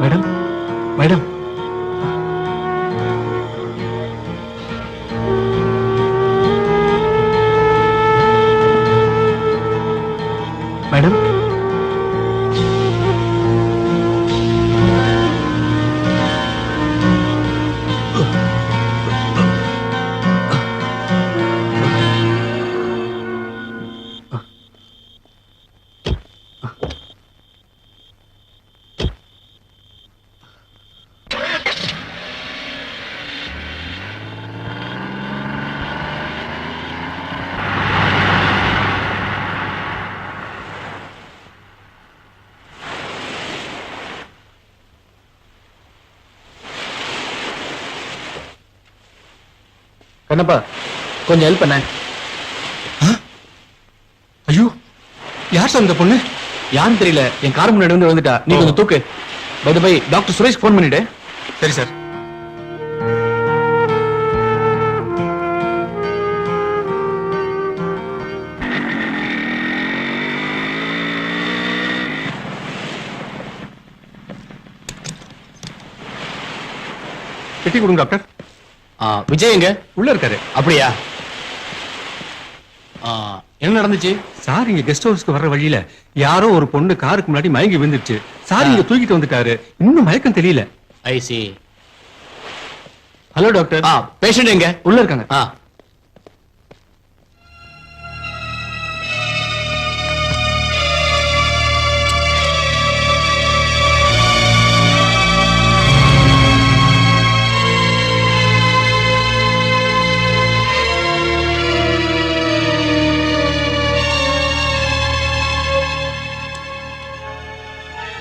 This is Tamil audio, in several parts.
मैडम मैडम मैडम கண்ணப்பா கொஞ்சம் ஹெல்ப் பண்ண. ஐயோ யார் சார் இந்த பொண்ணு? யான்னு தெரியல, என் கார் முன்னாடி வந்து வந்துட்டா. நீ கொஞ்சம் தூக்கு. By the by doctor Suresh phone பண்ணிட்டு. சரி சார். பெட்டி கொடுங்க டாக்டர். விஜய் எங்க? உள்ள இருக்காரு. அப்படியா? என்ன நடந்துச்சு சார்? இங்க கெஸ்ட் ஹவுஸ்க்கு வர்ற வழியில யாரோ ஒரு பொண்ணு காருக்கு முன்னாடி மயங்கி விழுந்துருச்சு. சார் இங்க தூக்கிட்டு வந்துட்டாரு. இன்னும் மயக்கம் தெரியல. ஐ சி. Hello doctor. பேஷண்ட் எங்க? உள்ள இருக்காங்க.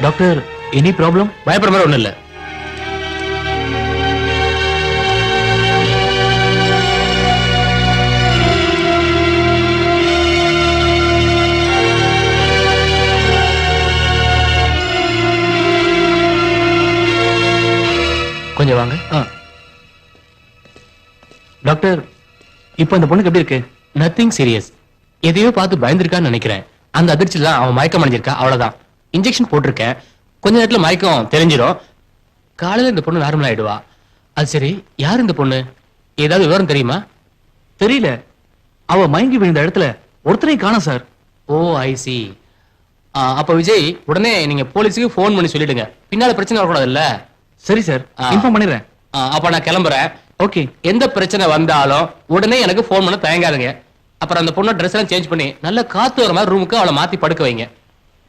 Doctor any problem? பயப்படுற மாதிரி ஒண்ணும் இல்ல. கொஞ்சம் வாங்க. டாக்டர் இப்போ அந்த பொண்ணுக்கு எப்படி இருக்கு? Nothing serious. எதையோ பார்த்து பயந்துருக்கான்னு நினைக்கிறேன். அந்த அதிர்ச்சியில அவன் மயக்கம் அடைஞ்சிருக்கா, அவ்வளவுதான். இன்ஜெக்ஷன் போட்டிருக்கேன். கொஞ்ச நேரத்துல மயக்கம் தெரிஞ்சிடும். காலையில இந்த பொண்ணு நார்மல் ஆயிடுவா. அது சரி, யார் இந்த பொண்ணு? ஏதாவது விவரம் தெரியுமா? தெரியல. அவ மயங்கி விழுந்த இடத்துல ஒருத்தரையும் காணோம் சார். ஓ ஐ சி. அப்ப விஜய் உடனே நீங்க போலீஸுக்கு போன் பண்ணி சொல்லிடுங்க. பின்னால பிரச்சனை வரக்கூடாது இல்ல? சரி சார், இன்ஃபார்ம் பண்ணிடுறேன். அப்ப நான் கிளம்புறேன். ஓகே. எந்த பிரச்சனை வந்தாலும் உடனே எனக்கு போன் பண்ண தயங்காதுங்க. அப்புறம் அந்த பொண்ணு ட்ரெஸ் எல்லாம் சேஞ்ச் பண்ணி நல்ல காத்து வர மாதிரி ரூமுக்கு அவளை மாத்தி படுக்க வைங்க.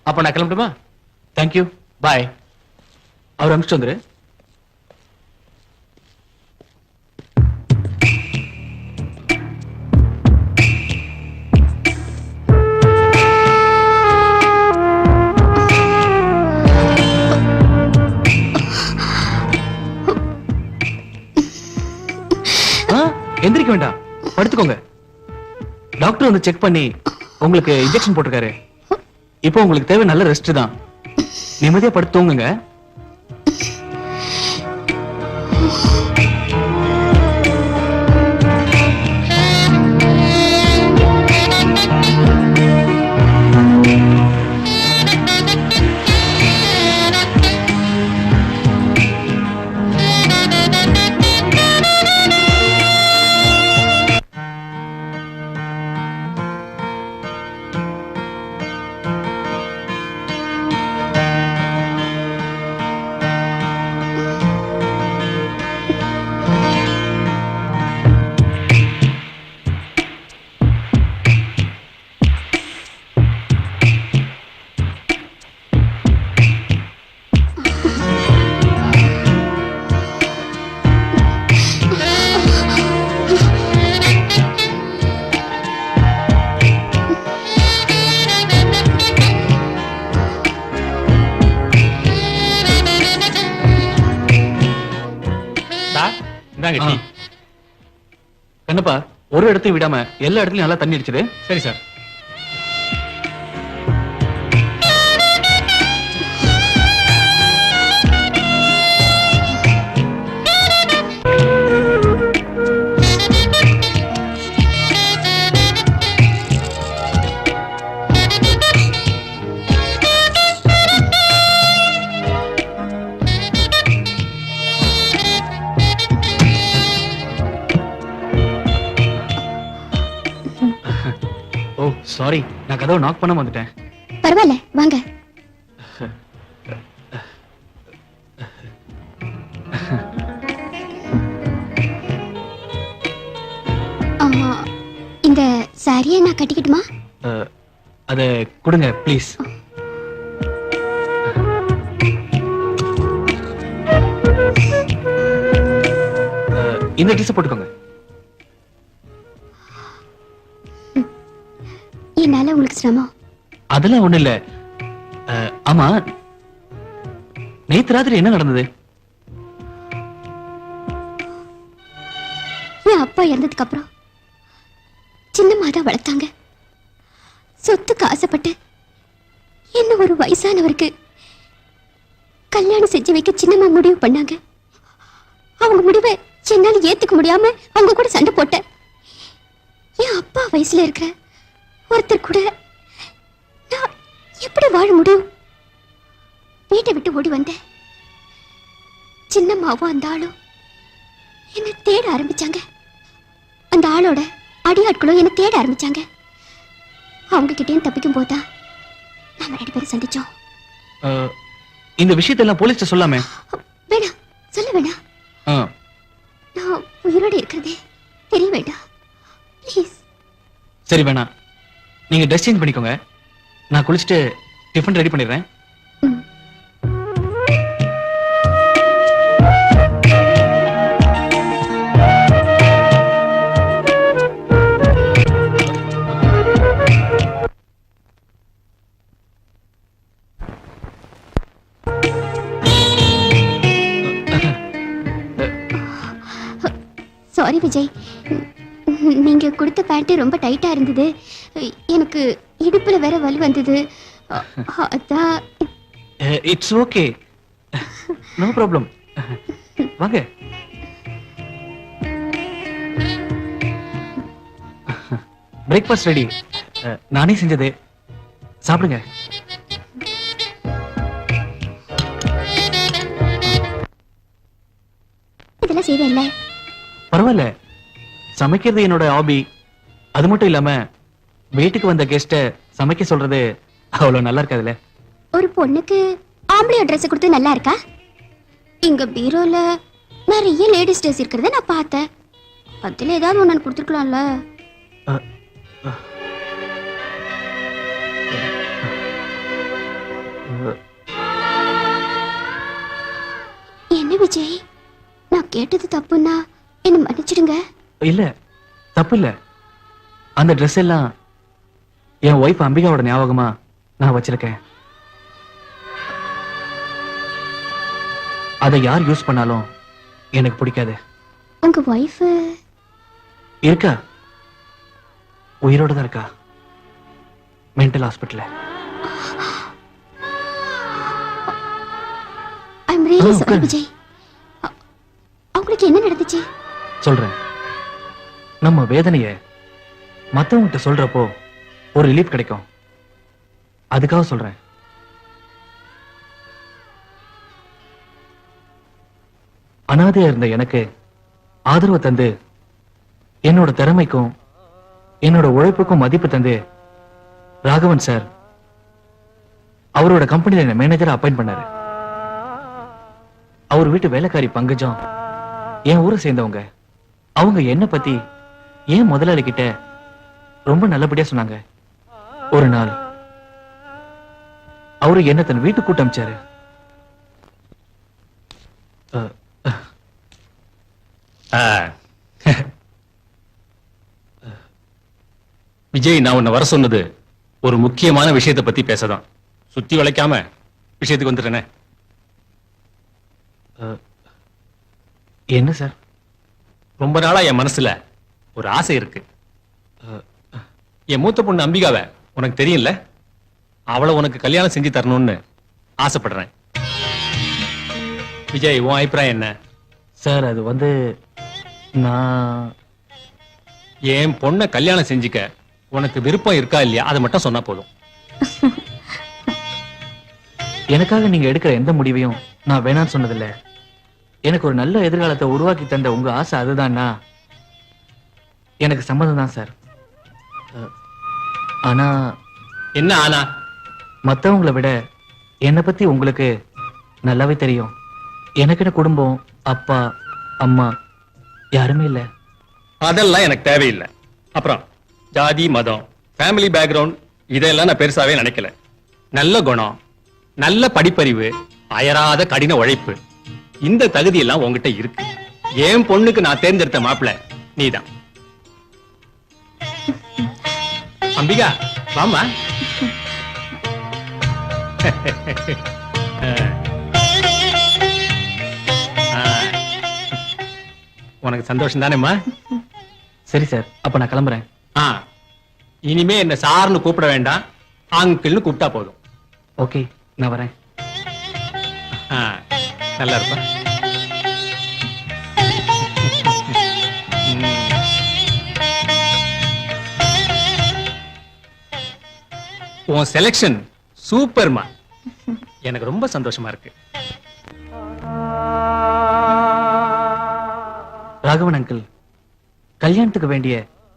அப்ப நான் கிளம்பட்டுமா? தேங்க்யூ. பாய். அவர் அனுப்பிச்சு வந்துரு. எந்திரிக்க வேண்டாம், படுத்துக்கோங்க. டாக்டர் வந்து செக் பண்ணி உங்களுக்கு இன்ஜெக்ஷன் போட்டிருக்காரு. இப்போ உங்களுக்கு தேவை நல்ல ரெஸ்ட் தான். நிம்மதியா படுத்து தூங்குங்க. இந்தாங்க டீ. கண்ணப்பா, ஒரு இடத்தையும் விடாம எல்லா இடத்துலயும் நல்லா தண்ணி அடிச்சிடு. சரி சார். ஓ சாரி, நான் கதவை நாக் பண்ண வந்துட்டேன். பரவாயில்ல, வாங்க. ஆமா, இந்த சாரியை நான் கட்டிக்கிட்டுமா? அத கொடுங்க ப்ளீஸ். இந்த ட்ரெஸ் போட்டுக்கோங்க. என்னால உங்களுக்கு சிரமம். அதெல்லாம் ஒண்ணு இல்ல. ஆமா, நேத்து ராத்திரி என்ன நடந்தது? என் அப்பா இறந்ததுக்கு அப்புறம் சின்னம்மா தான் வளர்த்தாங்க. சொத்துக்கு ஆசைப்பட்டு என்ன ஒரு வயசானவருக்கு கல்யாணம் செஞ்சு வைக்க சின்னம்மா முடிவு பண்ணாங்க. அவங்க முடிவை என்னால ஏத்துக்க முடியாம அவங்க கூட சண்டை போட்டேன். என் அப்பா வயசுல இருக்கிற ஒருத்தர் கூட நான் எப்படி வாழ முடியும்? வீட்டை விட்டு ஓடி வந்தேன். சின்னம்மாவும் அந்த ஆளும் என்ன தேட ஆரம்பிச்சாங்க. அந்த ஆளோட அடியாட்களும் என்ன தேட ஆரம்பிச்சாங்க. அவங்க கிட்டேயும் தப்பிக்கும் போதா நாம 2 பேரும் சந்திச்சோம். இந்த விஷயத்தெல்லாம் போலீஸ்ட சொல்லாமே. வேணாம், சொல்ல வேணாம். நான் உயிரோட இருக்கிறதே தெரிய வேண்டாம், ப்ளீஸ். சரி வேணாம், நீங்க ட்ரெஸ் சேஞ்ச் பண்ணிக்கோங்க. நான் குளிச்சுட்டு டிஃபன் ரெடி பண்ணிடுறேன். சாரி விஜய், நீங்க கொடுத்த பேண்ட் ரொம்ப டைட்டா இருந்தது. எனக்கு இடுப்புல வேற வலி வந்தது. அதான். It's okay, no problem. வாங்க. பிரேக்ஃபாஸ்ட் ரெடி, நானே செஞ்சது. சாப்பிடுங்க. இதெல்லாம் செய்வேன்ல. பரவாயில்ல, சமைக்கிறது என்னோட ஹாபி. அது மட்டும் இல்லாம வீட்டுக்கு வந்த கெஸ்ட சமைக்க சொல்றது அவ்வளவு நல்லா இருக்காதுல்ல. ஒரு பொண்ணுக்கு ஆம்பளை ட்ரெஸ் கொடுத்து நல்லா இருக்கா? இங்க பீரோல நிறைய லேடிஸ் ட்ரெஸ் இருக்கிறத நான் பார்த்தேன். அதுல ஏதாவது ஒண்ணு கொடுத்துருக்கலாம்ல. என்ன விஜய், நான் கேட்டது தப்புன்னா என்ன மன்னிச்சிடுங்க. இல்ல, தப்பு இல்ல. அந்த ட்ரெஸ் எல்லாம் என் ஒய்ஃப் அம்பிகாவோட ஞாபகமா நான் வச்சிருக்கேன். அதை யார் யூஸ் பண்ணாலும் எனக்கு பிடிக்காது. உங்க ஒய்ஃப்? இருக்கா? உயிரோட தான் இருக்கா, மென்டல் ஹாஸ்பிட்டல்ல. ஐம் ரியலி ஆ, சாரி உட்காரு. விஜய். அவங்களுக்கு என்ன நடந்துச்சு? சொல்றேன். நம்ம வேதனைய மத்தவங்கிட்ட சொல்றப்போ ஒரு ரிலீஃப் கிடைக்கும், அதுக்காக சொல்றேன். அனாதையா இருந்த எனக்கு ஆதரவு தந்து என்னோட திறமைக்கும் என்னோட உழைப்புக்கும் மதிப்பு தந்து ராகவன் சார் அவரோட கம்பெனில என்ன மேனேஜரா அப்பாயிண்ட் பண்ணாரு. அவர் வீட்டு வேலைக்காரி பங்கஜம் என் ஊரை சேர்ந்தவங்க. அவங்க என்ன பத்தி ஏன் முதலாளி கிட்ட ரொம்ப நல்லபடியா சொன்னாங்க. ஒரு நாள் அவரு என்ன தன் வீட்டுக்கு கூட்டம் அமிச்சாரு. விஜய், நான் உன்னை வர சொன்னது ஒரு முக்கியமான விஷயத்தை பத்தி பேசதான். சுத்தி வளைக்காம விஷயத்துக்கு வந்துட்டேனே. என்ன சார்? ரொம்ப நாளா என் மனசுல ஒரு ஆசை இருக்கு. என் மூத்த பொண்ணு அம்பிகாவை உனக்கு தெரியும்ல, அவளை உனக்கு கல்யாணம் செஞ்சு தரணும்னு ஆசைப்படுறேன். விஜய், உன் அபிப்பிராயம் என்ன? சார் அது வந்து நான் என் பொண்ணை கல்யாணம் செஞ்சுக்க உனக்கு விருப்பம் இருக்கா இல்லையா அதை மட்டும் சொன்னா போதும். எனக்காக நீங்க எடுக்கிற எந்த முடிவையும் நான் வேணாம்னு சொன்னதில்ல. எனக்கு ஒரு நல்ல எதிர்காலத்தை உருவாக்கி தந்த உங்க ஆசை அதுதான்னா எனக்கு சம்மதம் தான் சார். ஆனா என்ன ஆனா? மத்தவங்கள விட என்னை பத்தி உங்களுக்கு நல்லாவே தெரியும். எனக்குன்னு குடும்பம், அப்பா அம்மா யாருமே இல்ல. அதெல்லாம் எனக்கு தேவையில்லை. அப்புறம் ஜாதி, மதம், ஃபேமிலி பேக்ரவுண்ட் இதெல்லாம் நான் பெருசாவே நினைக்கல. நல்ல குணம், நல்ல படிப்பறிவு, அயராத கடின உழைப்பு, இந்த தகுதி எல்லாம் உங்ககிட்ட இருக்கு. என் பொண்ணுக்கு நான் தேர்ந்தெடுத்த மாப்பிள்ளை நீதான். அம்பிகா, வாமா. உனக்கு சந்தோஷம் தானேம்மா? சரி சார், அப்ப நான் கிளம்புறேன். இனிமே என்ன சார்னு கூப்பிட வேண்டாம், அங்கிள்னு கூப்பிட்டா போதும். ஓகே, நான் வரேன். நல்லா இருப்பா. உன் செலக்ஷன் சூப்பர்மா. எனக்கு ரொம்ப சந்தோஷமா இருக்கு. ராகவன் அங்கிள் கல்யாணத்துக்கு வேண்டிய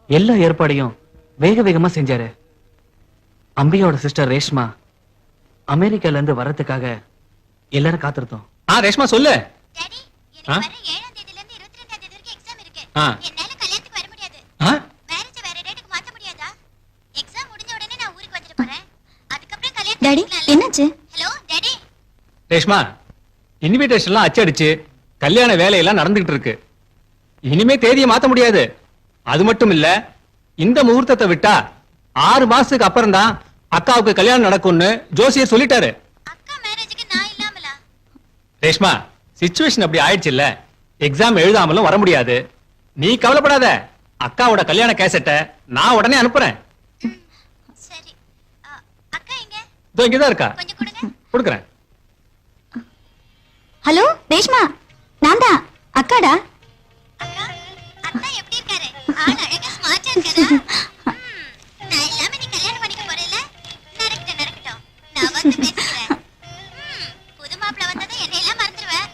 எல்லா ஏற்பாடையும் வேக வேகமா செஞ்சாரு. அம்பிகாவோட சிஸ்டர் ரேஷ்மா அமெரிக்கால இருந்து வர்றதுக்காக எல்லாரும் காத்திருந்தோம். ரேஷ்மா சொல்லு. டாடி, ஆ? எனக்கு வர 7ஆம் தேதியில இருந்து 22ஆம் தேதி வரைக்கும் எக்ஸாம் இருக்கு. ஆ. என்னால கல்யாணத்துக்கு வர முடியாது. ஆ? மேரேஜ் வேற டேட்டுக்கு மாத்த முடியாதா? எக்ஸாம் முடிஞ்ச உடனே நான் ஊருக்கு வந்துட்டு போறேன். அதுக்கப்புறம் கல்யாணம். டாடி, என்னாச்சு? Hello daddy. ரேஷ்மா, இன்விடேஷன்லாம் அச்சடிச்சு கல்யாண வேலையெல்லாம் நடந்துகிட்டு இருக்கு. இனிமே தேதியை மாத்த முடியாது. அது மட்டும் இல்ல, இந்த முகூர்த்தத்தை விட்டா 6 மாசத்துக்கு அப்புறம் தான் அக்காவுக்கு கல்யாணம் நடக்கும்னு ஜோசியர் சொல்லிட்டாரு. அக்கா மேரேஜுக்கு நான் இல்லாமலா? ரேஷ்மா, சிச்சுவேஷன் அப்படி ஆயிடுச்சு இல்ல, எக்ஸாம் எழுதாமலும் வர முடியாது. நீ கவலைப்படாத, அக்காவோட கல்யாண கேசட்டை நான் உடனே அனுப்புறேன். சரி. அக்கா எங்க? இதோ இங்கதான் இருக்கா, கொஞ்சம் கொடுங்க. கொடுக்குறேன். ஹலோ ரேஷ்மா, நான் தான் அக்காடா. அக்கா, அத்தா எப்படி இருக்காரு? ஆள் அழகா ஸ்மார்ட்டா இருக்காரா? நான் இல்லாம நீ கல்யாணம் பண்ணிக்க போறேல? நடக்கட்டும். நான் வந்து பேசிக்கிறேன். புது மாப்பிள்ளை வந்ததும் என்னை எல்லாம் மறந்துடுவேன்.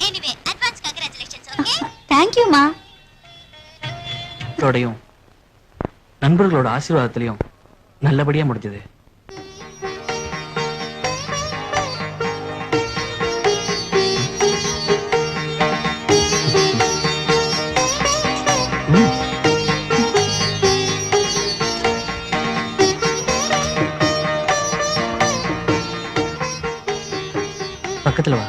Anyway, advance congratulations. Okay? Thank you மா. ோடையும் நண்பர்களோட ஆசீர்வாதத்திலையும் நல்லபடியா முடிஞ்சது. பக்கத்துல வா.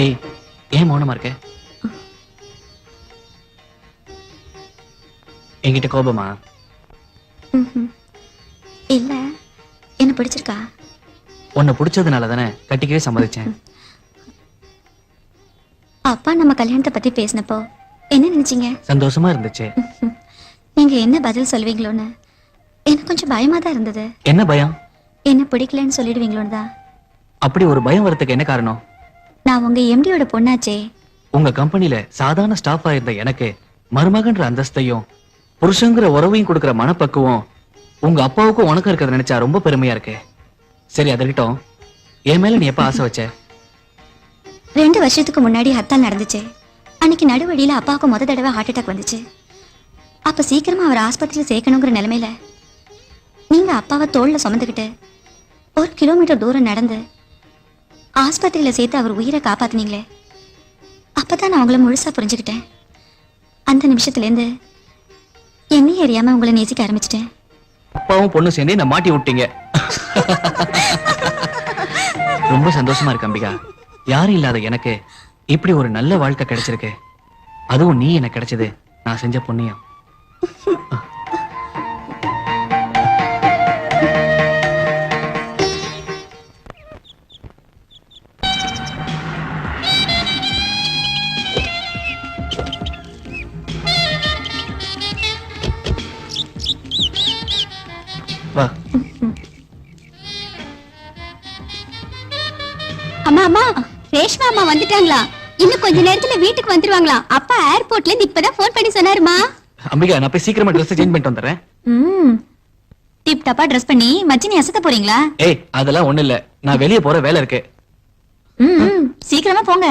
ஏய், ஏன் மௌனமா இருக்க? என்கிட்ட கோபமா? ம்ஹும். இல்ல என்ன பிடிச்சிருக்கா? உன்னை பிடிச்சதுனால தானே கட்டிக்கவே சம்மதிச்சேன். அப்பா நம்ம கல்யாணத்தை பத்தி பேசினப்போ என்ன நினைச்சீங்க? சந்தோஷமா இருந்துச்சு. நீங்க என்ன பதில் சொல்வீங்களோன்னு எனக்கு கொஞ்சம் பயமா தான் இருந்தது. என்ன பயம்? என்ன பிடிக்கலன்னு சொல்லிடுவீங்களோன்னு தான். அப்படி ஒரு பயம் வரதுக்கு என்ன காரணம்? நான் உங்க எம்டியோட பொண்ணாச்சே. உங்க கம்பெனில சாதாரண ஸ்டாஃபா இருந்த எனக்கு மருமகன்ற அந்தஸ்தையும் புருஷங்கிற உறவையும் கொடுக்கிற மனப்பக்குவம் உங்க அப்பாவுக்கும் உனக்கு இருக்கிறத நினைச்சா ரொம்ப பெருமையா இருக்கு. சரி, அது இருக்கட்டும். என் மேல நீ எப்ப ஆசை வச்ச? 2 வருஷத்துக்கு முன்னாடி ஹர்த்தால் நடந்துச்சு. அன்னைக்கு நடுவழியில அப்பாவுக்கு முத தடவை ஹார்ட் அட்டாக் வந்துச்சு. அப்ப சீக்கிரமா அவர் ஆஸ்பத்திரியில சேர்க்கணுங்கிற நிலைமையில நீங்க அப்பாவை தோல்ல சுமந்துக்கிட்டு 1 கிலோமீட்டர் தூரம் நடந்து ஆஸ்பத்திரியில சேர்த்து அவர் உயிரை காப்பாத்தினீங்களே, அப்பதான் நான் உங்களை முழுசா புரிஞ்சுக்கிட்டேன். அந்த நிமிஷத்துல இருந்து என்னையும் அறியாம உங்களை நேசிக்க ஆரம்பிச்சிட்டேன். அப்பாவும் பொண்ணு சேர்ந்து என்ன மாட்டி விட்டீங்க. ரொம்ப சந்தோஷமா இருக்கு அம்பிகா. யாரும் இல்லாத எனக்கு இப்படி ஒரு நல்ல வாழ்க்கை கிடைச்சிருக்கு. அதுவும் நீ எனக்கு கிடைச்சது நான் செஞ்ச புண்ணியம். வா. அம்மா அம்மா, ரேஷ்மா அம்மா வந்துட்டாங்களா? இன்னும் கொஞ்ச நேரத்துல வீட்டுக்கு வந்துருவாங்களா? அப்பா ஏர்போர்ட்ல இருந்து இப்பதான் போன் பண்ணி சொன்னாருமா. அம்பிகா, நான் போய் சீக்கிரமா ட்ரெஸ் சேஞ்ச் பண்ணிட்டு வந்துடுறேன். டிப் டாப்பா ட்ரெஸ் பண்ணி மச்சினி அசத்த போறீங்களா? ஏய், அதெல்லாம் ஒண்ணு இல்ல. நான் வெளியே போற வேலை இருக்கு. சீக்கிரமா போங்க.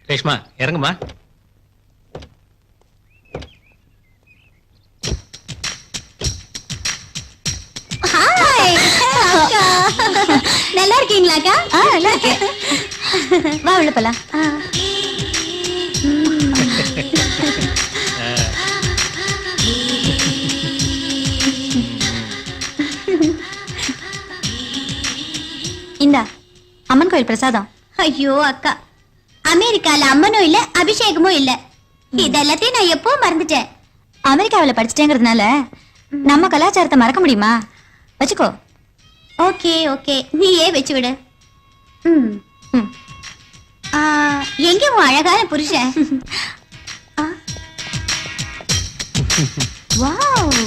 ரேஷ்மா இறங்குமா. ஹாய் அக்கா, நல்லா இருக்கீங்களா அக்கா? நல்லா இருக்கேன். வா உள்ள போலாம். இந்தா அம்மன் கோயில் பிரசாதம். ஐயோ அக்கா, அமெரிக்கால அம்மனும் இல்ல அபிஷேகமும் இல்ல. இதெல்லாத்தையும் நான் எப்போ மறந்துட்டேன். அமெரிக்காவில படிச்சிட்டேங்கிறதுனால நம்ம கலாச்சாரத்தை மறக்க முடியுமா? வச்சுக்கோ. ஓகே ஓகே, நீயே வச்சு விடு. எங்க உன் அழகான புருஷன்? வாவ்.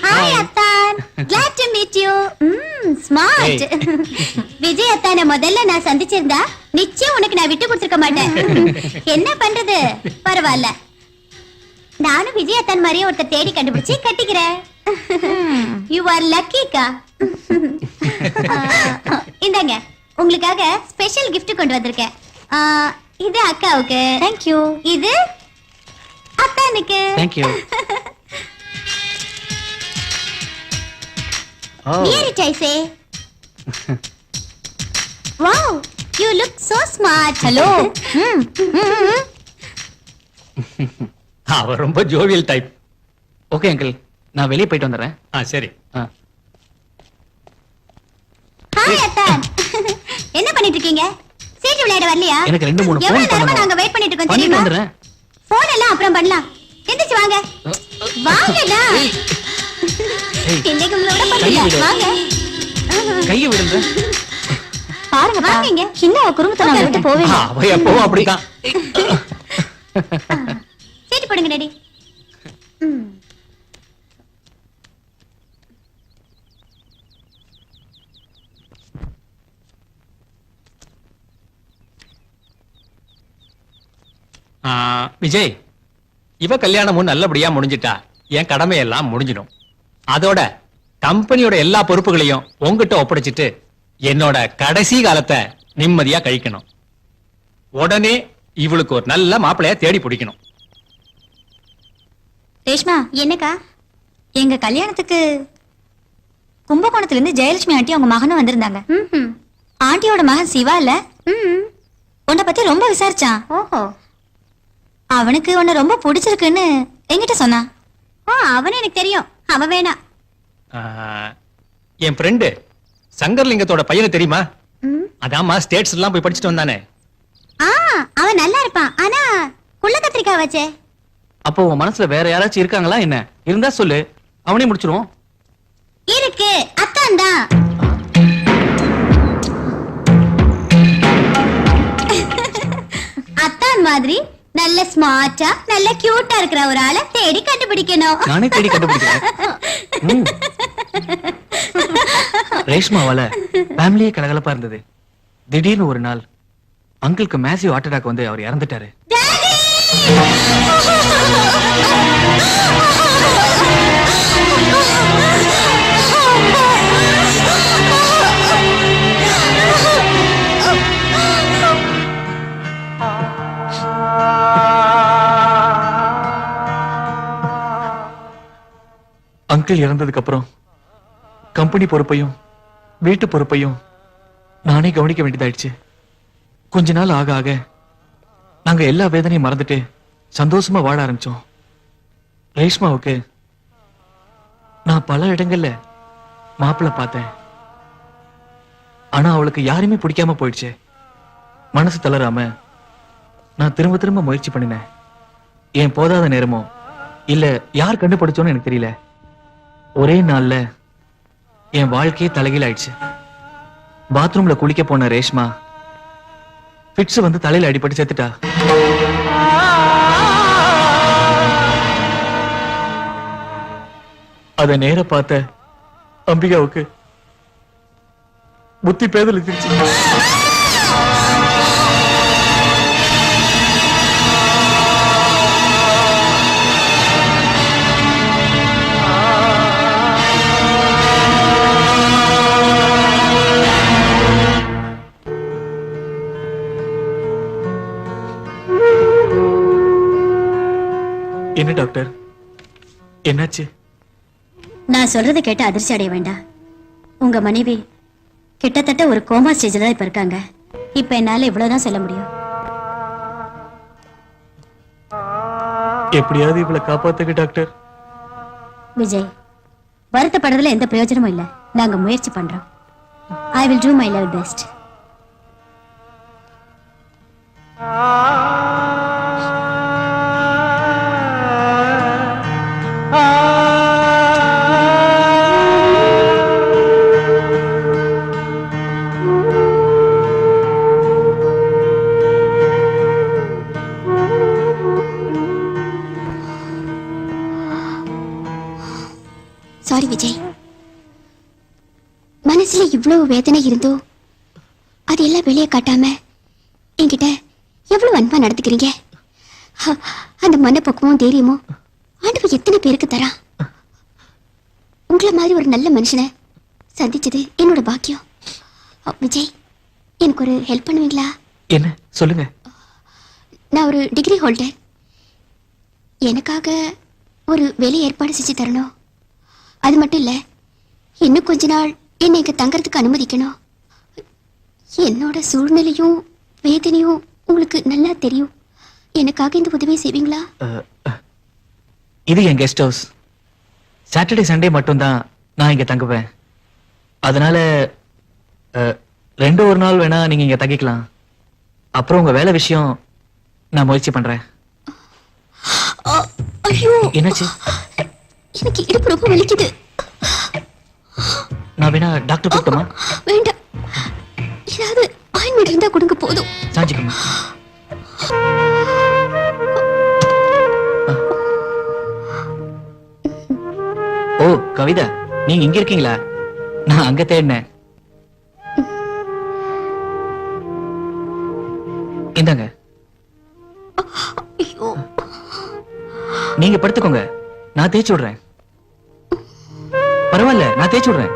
ஹாய் அத்தான், glad to meet you. Smart. Vijay அத்தானை முதல்ல நான் சந்திச்சிருந்தா நிச்சயம் உனக்கு நான் விட்டு கொடுத்துருக்க மாட்டேன். என்ன பண்றது, பரவாயில்ல. நானும் விஜய் அத்தான் மாதிரியே ஒருத்தர் தேடி கண்டுபிடிச்சு கட்டிக்கிறேன். You are லக்கிக்கா. இந்தாங்க, உங்களுக்காக ஸ்பெஷல் கிஃப்ட் கொண்டு வந்திருக்கேன். இது அக்காவுக்கு. Thank you. இது அத்தானுக்கு. Thank you. Dear Chaise. Wow, you look so smart. Hello. அவ ரொம்ப ஜோவியல் டைப். ஓகே அங்கிள், நான் வெளியே போயிட்டு வந்துடுறேன். சரி. Hi அத்தான். என்ன பண்ணிட்டு இருக்கீங்க? சீட்டு விளையாட வரலையா? எனக்கு 2-3 எவ்வளவு ஃபோன் நேரமா பண்ணணும். நாங்க வெயிட் பண்ணிட்டு இருக்கோம் பண்ணிட்டு தெரியுமா? வந்துடுறேன். போன் எல்லாம் அப்புறம் பண்ணலாம். எந்திரிச்சு வாங்க. வாங்கடா. இன்னைக்கு உங்களோட கையை பண்ணல. விடு. வாங்க. கையை விடுங்க. பாருங்க வாங்க. சின்ன குறும்புத்தனம் விட்டு போவே. அவ எப்பவும் அப்படிதான். சீட்டு போடுங்க டாடி. விஜய், இவ கல்யாணமும் நல்லபடியா முடிஞ்சிட்டா என் கடமையெல்லாம் முடிஞ்சிடும். அதோட கம்பெனியோட எல்லா பொறுப்புகளையும் உங்ககிட்ட ஒப்படைச்சிட்டு என்னோட கடைசி காலத்தை நிம்மதியா கழிக்கணும். உடனே இவளுக்கு ஒரு நல்ல மாப்பிள்ளைய தேடி பிடிக்கணும். ரேஷ்மா, என்னக்கா? எங்க கல்யாணத்துக்கு கும்பகோணத்துல இருந்து ஜெயலட்சுமி ஆண்டி அவங்க மகனும் வந்திருந்தாங்க. ஆண்டியோட மகன் சிவா இல்ல, உன்னை பத்தி ரொம்ப விசாரிச்சான். ஓஹோ. அவனுக்கு உன்னை ரொம்ப பிடிச்சிருக்குன்னு என்கிட்ட சொன்னான். அவனு எனக்கு தெரியும். அவன் வேணாம். என் ஃப்ரெண்டு சங்கர்லிங்கத்தோட பையனை தெரியுமா? அதாம்மா ஸ்டேட்ஸ் எல்லாம் போய் படிச்சுட்டு வந்தானே. அவன் நல்லா இருப்பான். ஆனா குள்ள கத்திரிக்காய் வச்சே. அப்போ உன் மனசுல வேற யாராச்சும் இருக்காங்களா என்ன? இருந்தா சொல்லு, அவனே முடிச்சிருவோம். இருக்கு, அத்தான் தான். அத்தான் மாதிரி நல்ல ஸ்மார்ட்டா நல்ல கியூட்டா இருக்கிற ஒரு ஆளை தேடி கண்டுபிடிக்கணும். நானே தேடி கண்டுபிடிக்கிறேன். ரேஷ்மாவால ஃபேமிலியே கலகலப்பா இருந்தது. திடீர்னு ஒரு நாள் அங்கிளுக்கு மேசிவ் ஹார்ட் அட்டாக் வந்து அவர் இறந்துட்டாரு. அங்கிள் இறந்ததுக்கு அப்புறம் கம்பெனி பொறுப்பையும் வீட்டு பொறுப்பையும் நானே கவனிக்க வேண்டியதாயிடுச்சு. கொஞ்ச நாள் ஆக ஆக நாங்க எல்லா வேதனையும் மறந்துட்டு சந்தோஷமா வாழ ஆரம்பிச்சோம். ரேஷ்மாவுக்கு நான் பல இடங்கள்ல மாப்பிள்ளை பார்த்தேன். ஆனா அவளுக்கு யாருமே பிடிக்காம போயிடுச்சு. மனசு தளராம நான் திரும்ப திரும்ப முயற்சி பண்ணினேன். என் போதாத நேரமோ இல்ல யார் கண்டுபிடிச்சோன்னு எனக்கு தெரியல. ஒரே நாள்ல என் வாழ்க்கையே தலைகீழ ஆயிடுச்சு. பாத்ரூம்ல குளிக்க போன ரேஷ்மா பிட்ஸ் வந்து தலையில அடிபட்டு செத்துட்டா. அத நேர பார்த்த அம்பிகாவுக்கு புத்தி பேதலிச்சிருச்சு. என்ன டாக்டர், என்னாச்சு? நான் சொல்றதை கேட்டு அதிர்ச்சி அடைய வேண்டாம். உங்க மனைவி கிட்டத்தட்ட ஒரு கோமா ஸ்டேஜ்ல தான் இப்ப இருக்காங்க. இப்ப என்னால இவ்வளவுதான் சொல்ல முடியும். எப்படியாவது இவளை காப்பாத்துங்க டாக்டர். விஜய், வருத்தப்படுறதுல எந்த பிரயோஜனமும் இல்ல. நாங்க முயற்சி பண்றோம். I will do my level best. Sorry Vijay, மனசுல இவ்வளவு வேதனை இருந்தோ அது எல்லாம் வெளியே காட்டாம என்கிட்ட எவ்வளவு அன்பா நடந்துக்கிறீங்க. அந்த மனப்பக்குவம் தைரியமும் ஆண்டவர் எத்தனை பேருக்கு தரா. உங்களை மாதிரி ஒரு நல்ல மனுஷனை சந்திச்சது என்னோட பாக்கியம். விஜய், எனக்கு ஒரு ஹெல்ப் பண்ணுவீங்களா? என்ன சொல்லுங்க. நான் ஒரு டிகிரி ஹோல்டர். எனக்காக ஒரு வேலை ஏற்பாடு செஞ்சு தரணும். அது மட்டும் இல்ல, இன்னும் கொஞ்ச நாள் என்னை இங்க தங்கறதுக்கு அனுமதிக்கணும். என்னோட சூழ்நிலையும் வேதனையும் உங்களுக்கு நல்லா தெரியும். எனக்காக இந்த உதவியை செய்வீங்களா? இது என் கெஸ்ட் ஹவுஸ். சாட்டர்டே சண்டே மட்டும்தான் நான் இங்க தங்குவேன். அதனால 2 ஒரு நாள் வேணா நீங்க இங்க தங்கிக்கலாம். அப்புறம் உங்க வேலை விஷயம் நான் முயற்சி பண்றேன். ஐயோ, என்னாச்சு? எனக்கு இடுப்பு ரொம்ப வலிக்குது. நான் வேணா டாக்டர் கூப்பிட்டுமா? வேண்டாம், ஏதாவது ஆயின்மெண்ட் இருந்தா கொடுங்க போதும். சாஞ்சிக்கமா. ஓ கவிதா, நீங்க இங்க இருக்கீங்களா? நான் அங்க தேடினேன். இந்தாங்க. ஐயோ, நீங்க படுத்துக்கோங்க, நான் தேய்ச்சி விடுறேன். பரவாயில்ல, நான் தேய்ச்சி விடுறேன்.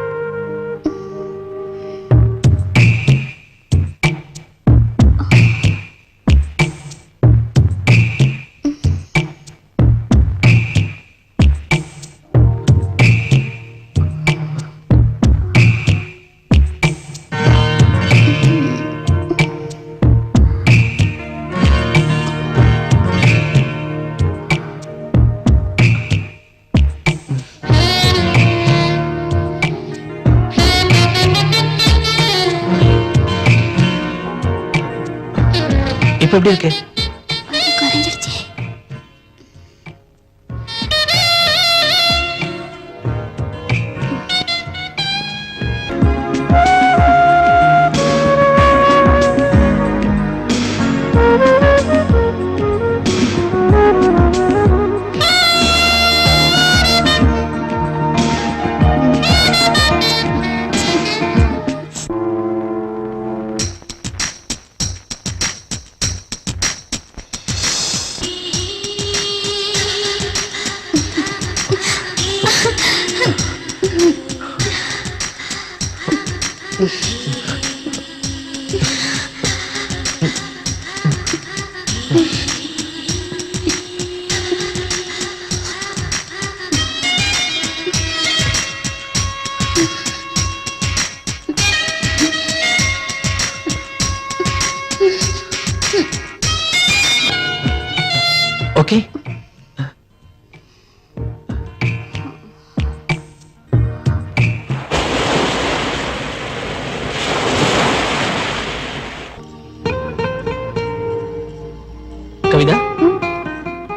இப்ப எப்படி இருக்கு? வலி குறைஞ்சிருச்சு. ஓகே. கவிதா,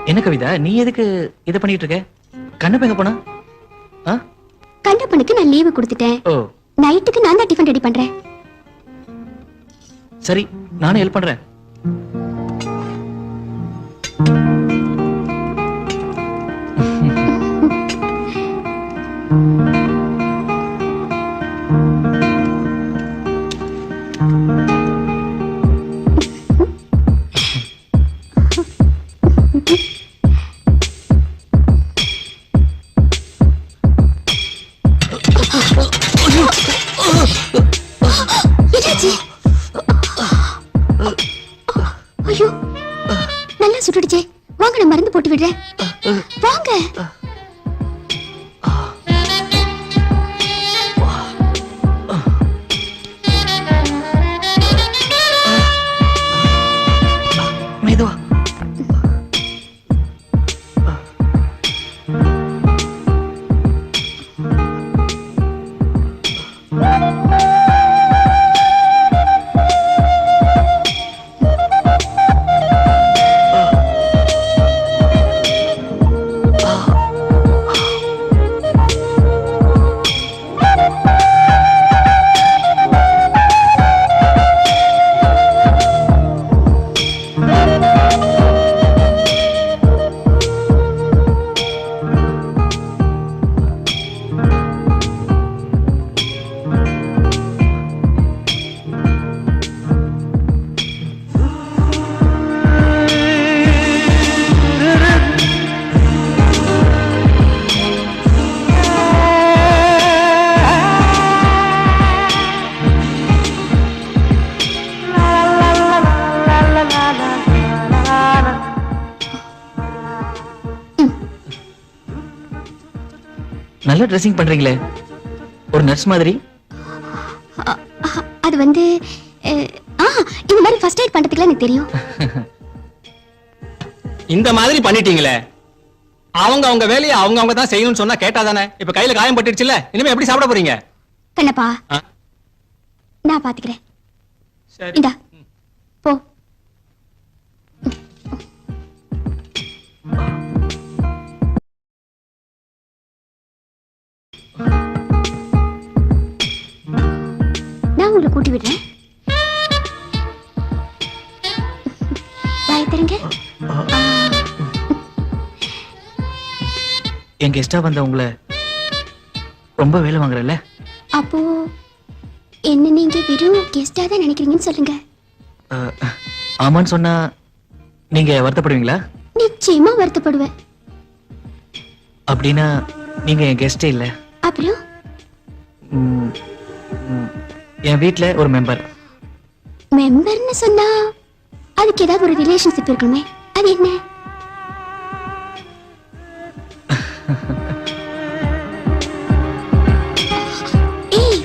என்ன கவிதா, நீ எதுக்கு இத பண்ணிட்டு இருக்க? கண்ணப்ப எங்க போனா? ஆ? கண்ணப்பனுக்கு நான் லீவு கொடுத்துட்டேன். ஓ நைட்டுக்கு நான் தான் டிஃபன் ரெடி பண்றேன். சரி, நானும் ஹெல்ப் பண்றேன். என்னாச்சு? ஐயோ, நல்லா சுட்டுடுச்சே. வாங்க, நான் மருந்து போட்டு விடுறேன். வாங்க. மெதுவா. நல்ல ட்ரெஸ்ஸிங் பண்றீங்களே, ஒரு நர்ஸ் மாதிரி. அது வந்து இந்த மாதிரி ஃபர்ஸ்ட் எய்ட் பண்றதுக்குலாம் எனக்கு தெரியும். இந்த மாதிரி பண்ணிட்டீங்களே, அவங்க வேலையை அவங்க தான் செய்யணும்னு சொன்னா கேட்டாதானே? இப்ப கையில காயம் பட்டுடுச்சுல, இனிமே எப்படி சாப்பிட போறீங்க? கண்ணப்பா, ஆ? நான் பாத்துக்கிறேன். சரி. இந்தா போ. நான் உங்களை கூட்டி விடுறேன். பயத்தருங்க. என் கெஸ்டா வந்த உங்களை ரொம்ப வேலை வாங்குறல்ல? அப்போ என்ன நீங்க வெறும் கெஸ்டா தான் நினைக்கிறீங்கன்னு சொல்லுங்க. ஆமான்னு சொன்னா நீங்க வருத்தப்படுவீங்களா? நிச்சயமா வருத்தப்படுவேன். அப்படின்னா நீங்க என் கெஸ்டே இல்ல. அப்புறம் ம், ம், என் வீட்ல ஒரு மெம்பர். மெம்பர்னு சொன்னா அதுக்கு ஏதாவது ஒரு ரிலேஷன்ஷிப் இருக்கணுமே, அது என்ன? ஏய்,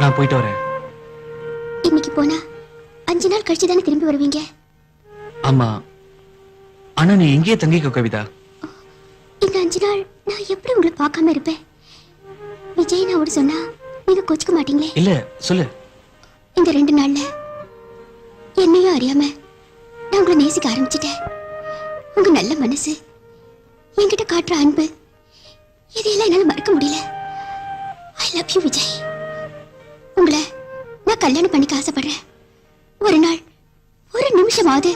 நான் போயிட்டு வரேன். இன்னைக்கு போனா 5 நாள் கழிச்சு தானே திரும்பி வருவீங்க. ஆமா, ஆனா நீ இங்கேயே தங்கிக்கோ கவிதா. இந்த 5 நாள் நான் எப்படி உங்களை பார்க்காம இருப்பேன்? விஜய் நான் ஒரு சொன்னா நீங்க கோச்சுக்க மாட்டீங்களே? இல்ல, சொல்லு. இந்த 2 நாள்ல என்னையும் அறியாம நான் உங்களை நேசிக்க ஆரம்பிச்சிட்டேன். உங்க நல்ல மனசு, என்கிட்ட காட்டுற அன்பு, இதையெல்லாம் என்னால மறக்க முடியல. ஐ லவ் யூ விஜய். உங்களை நான் கல்யாணம் பண்ணிக்க ஆசைப்படுறேன். ஒரு நாள், ஒரு நிமிஷமாவது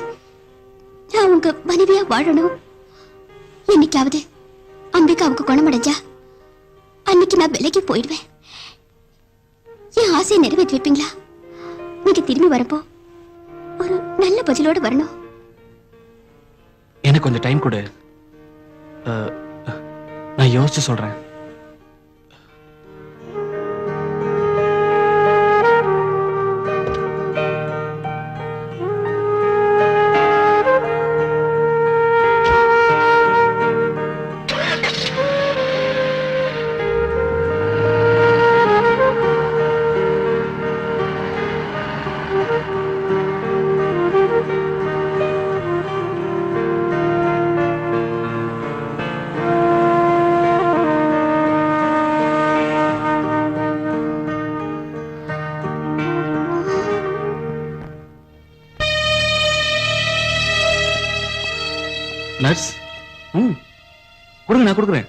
நான் உங்க மனைவியா வாழணும். என்னைக்காவது அம்பிகாவுக்கு குணமடைஞ்சா அன்னைக்கு நான் விலைக்கு போயிடுவேன். என் ஆசையை நிறைவேற்றி வைப்பீங்களா? நீங்க திரும்பி வரப்போ ஒரு நல்ல பதிலோட வரணும். எனக்கு கொஞ்சம் டைம் கொடு. நான் யோசிச்சு சொல்றேன். நர்ஸ், கொடுங்க, நான் கொடுக்குறேன்.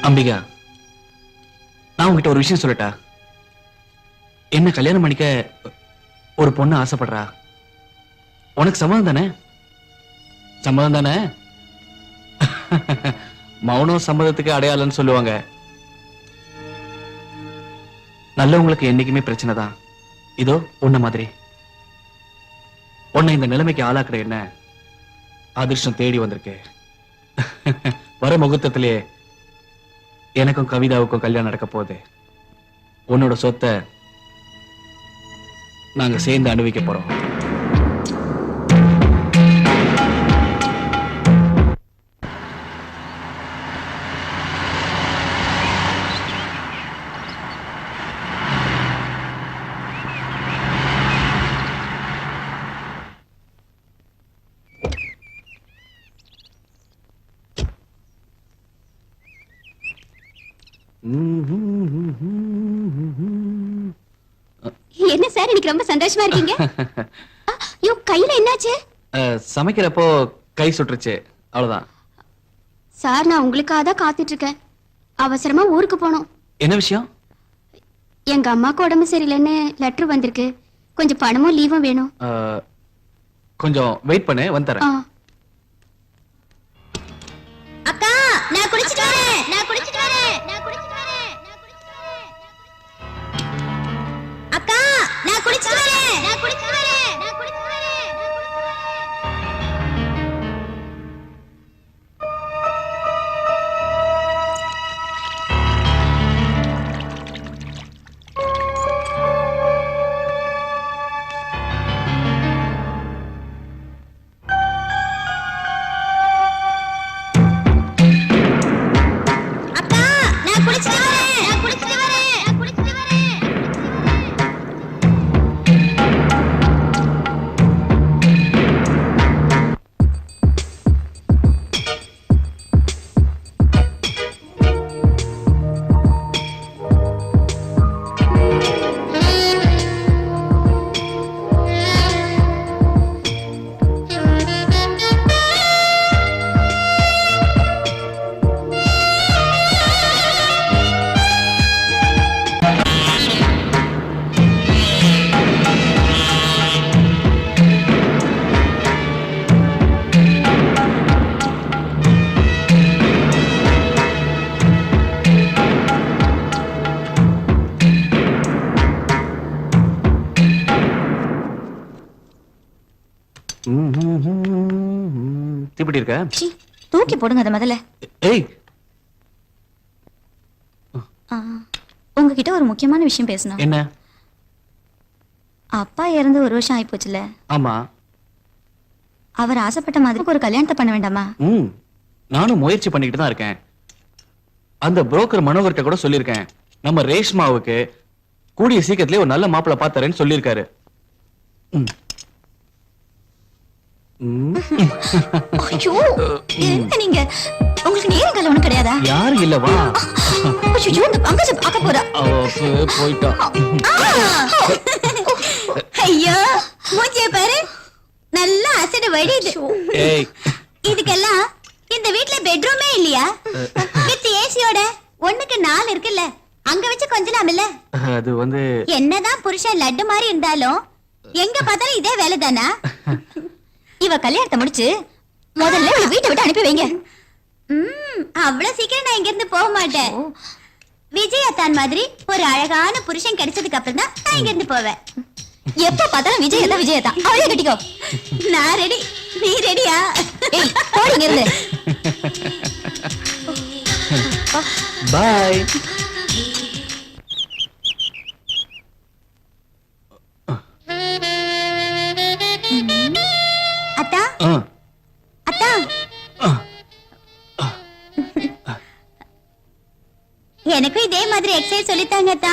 அம்பிகா, நான் உங்ககிட்ட ஒரு விஷயம் சொல்லட்டா? என்ன கல்யாணம் பண்ணிக்க ஒரு பொண்ணு ஆசைப்படுறா. உனக்கு சம்மதம் தானே? சம்மதம் தானே? மௌனம் சம்மதத்துக்கு அடையாளம்னு சொல்லுவாங்க. நல்லவங்களுக்கு என்னைக்குமே பிரச்சனை தான். இதோ உன்ன மாதிரி உன்னை இந்த நிலைமைக்கு ஆளாக்குற என்ன அதிர்ஷ்டம் தேடி வந்திருக்கு. வர முகூர்த்தத்திலே எனக்கும் கவிதாவுக்கும் கல்யாணம் நடக்க போகுது. உன்னோட சொத்தை நாங்க சேர்ந்து அனுபவிக்க போறோம். என்ன சார், இன்னைக்கு ரொம்ப சந்தோஷமா இருக்கீங்க? ஐயோ, கையில என்னாச்சு? சமைக்கிறப்போ கை சுட்டுருச்சு, அவ்வளவுதான். சார், நான் உங்களுக்காக தான் காத்துட்டு இருக்கேன். அவசரமா ஊருக்கு போனோம். என்ன விஷயம்? எங்க அம்மாக்கு உடம்பு சரியில்லைன்னு லெட்டர் வந்திருக்கு. கொஞ்சம் பணமும் லீவும் வேணும். கொஞ்சம் வெயிட் பண்ணு, வந்து தரேன். அக்கா, நான் குளிச்சிட்டு வரேன். நான் குளிச்சிட்டு வரேன். நான் குளிச்சிட்டு வரேன். அக்கா, நான் குளிச்சிட்டு வரேன். நான் குளிச்சிட்டு வரேன். நான் குளிச்சிட்டு வரேன். அக்கா, நான் குளிச்சிட்டு வரேன். நான் குளிச்சிட்டு வரேன். நான் குளிச்சிட்டு வரேன். இப்படி இருக்க? சீ, தூக்கி போடுங்க அத முதல்ல. ஏய், உங்ககிட்ட ஒரு முக்கியமான விஷயம் பேசணும். என்ன? அப்பா இறந்து 1 வருஷம் ஆயிப்போச்சுல. ஆமா. அவர் ஆசைப்பட்ட மாதிரி ஒரு கல்யாணத்தை பண்ண வேண்டாமா? ம் நானும் முயற்சி பண்ணிக்கிட்டு தான் இருக்கேன். அந்த புரோக்கர் மனோகர்கிட்ட கூட சொல்லியிருக்கேன். நம்ம ரேஷ்மாவுக்கு கூடிய சீக்கிரத்திலே ஒரு நல்ல மாப்பிள்ளை பார்த்தாரேன்னு சொல்லியிருக்காரு. ம். ம். ஐயோ, என்ன நீங்க? உங்களுக்கு நேரம் காலம் ஒண்ணும் கிடையாதா? யாரு இல்லவா? ஐயோ, இந்த பங்கஜ பார்க்க போறா. போயிட்டா. ஐயோ, மூஞ்சிய பாரு, நல்லா அசடு வடியுது. ஏய், இதுக்கெல்லாம் இந்த வீட்ல பெட்ரூமே இல்லையா? வித் ஏசியோட 1க்கு 4 இருக்குல்ல, அங்க வச்சு கொஞ்சலாம் இல்ல? அது வந்து என்னதான் புருஷன் லட்டு மாதிரி இருந்தாலும் எங்க பார்த்தாலும் இதே வேலைதானா? இவ கல்யாணத்தை முடிச்சு முதல்ல இவளை வீட்டை விட்டு அனுப்பி வைங்க. அவ்வளவு சீக்கிரம் நான் இங்க இருந்து போக மாட்டேன். விஜயத்தான் மாதிரி ஒரு அழகான புருஷன் கிடைச்சதுக்கு அப்புறம் தான் நான் இங்க இருந்து போவேன். எப்ப பார்த்தாலும் விஜயதான் விஜயதான். அவளே கட்டிக்கோ. நான் ரெடி, நீ ரெடியா? ஏய், போடுங்க இருந்து. பாய். அத்தா, அத்தா, எனக்கும் இதே மாதிரி எக்ஸசைஸ் சொல்லித்தாங்க அத்தா.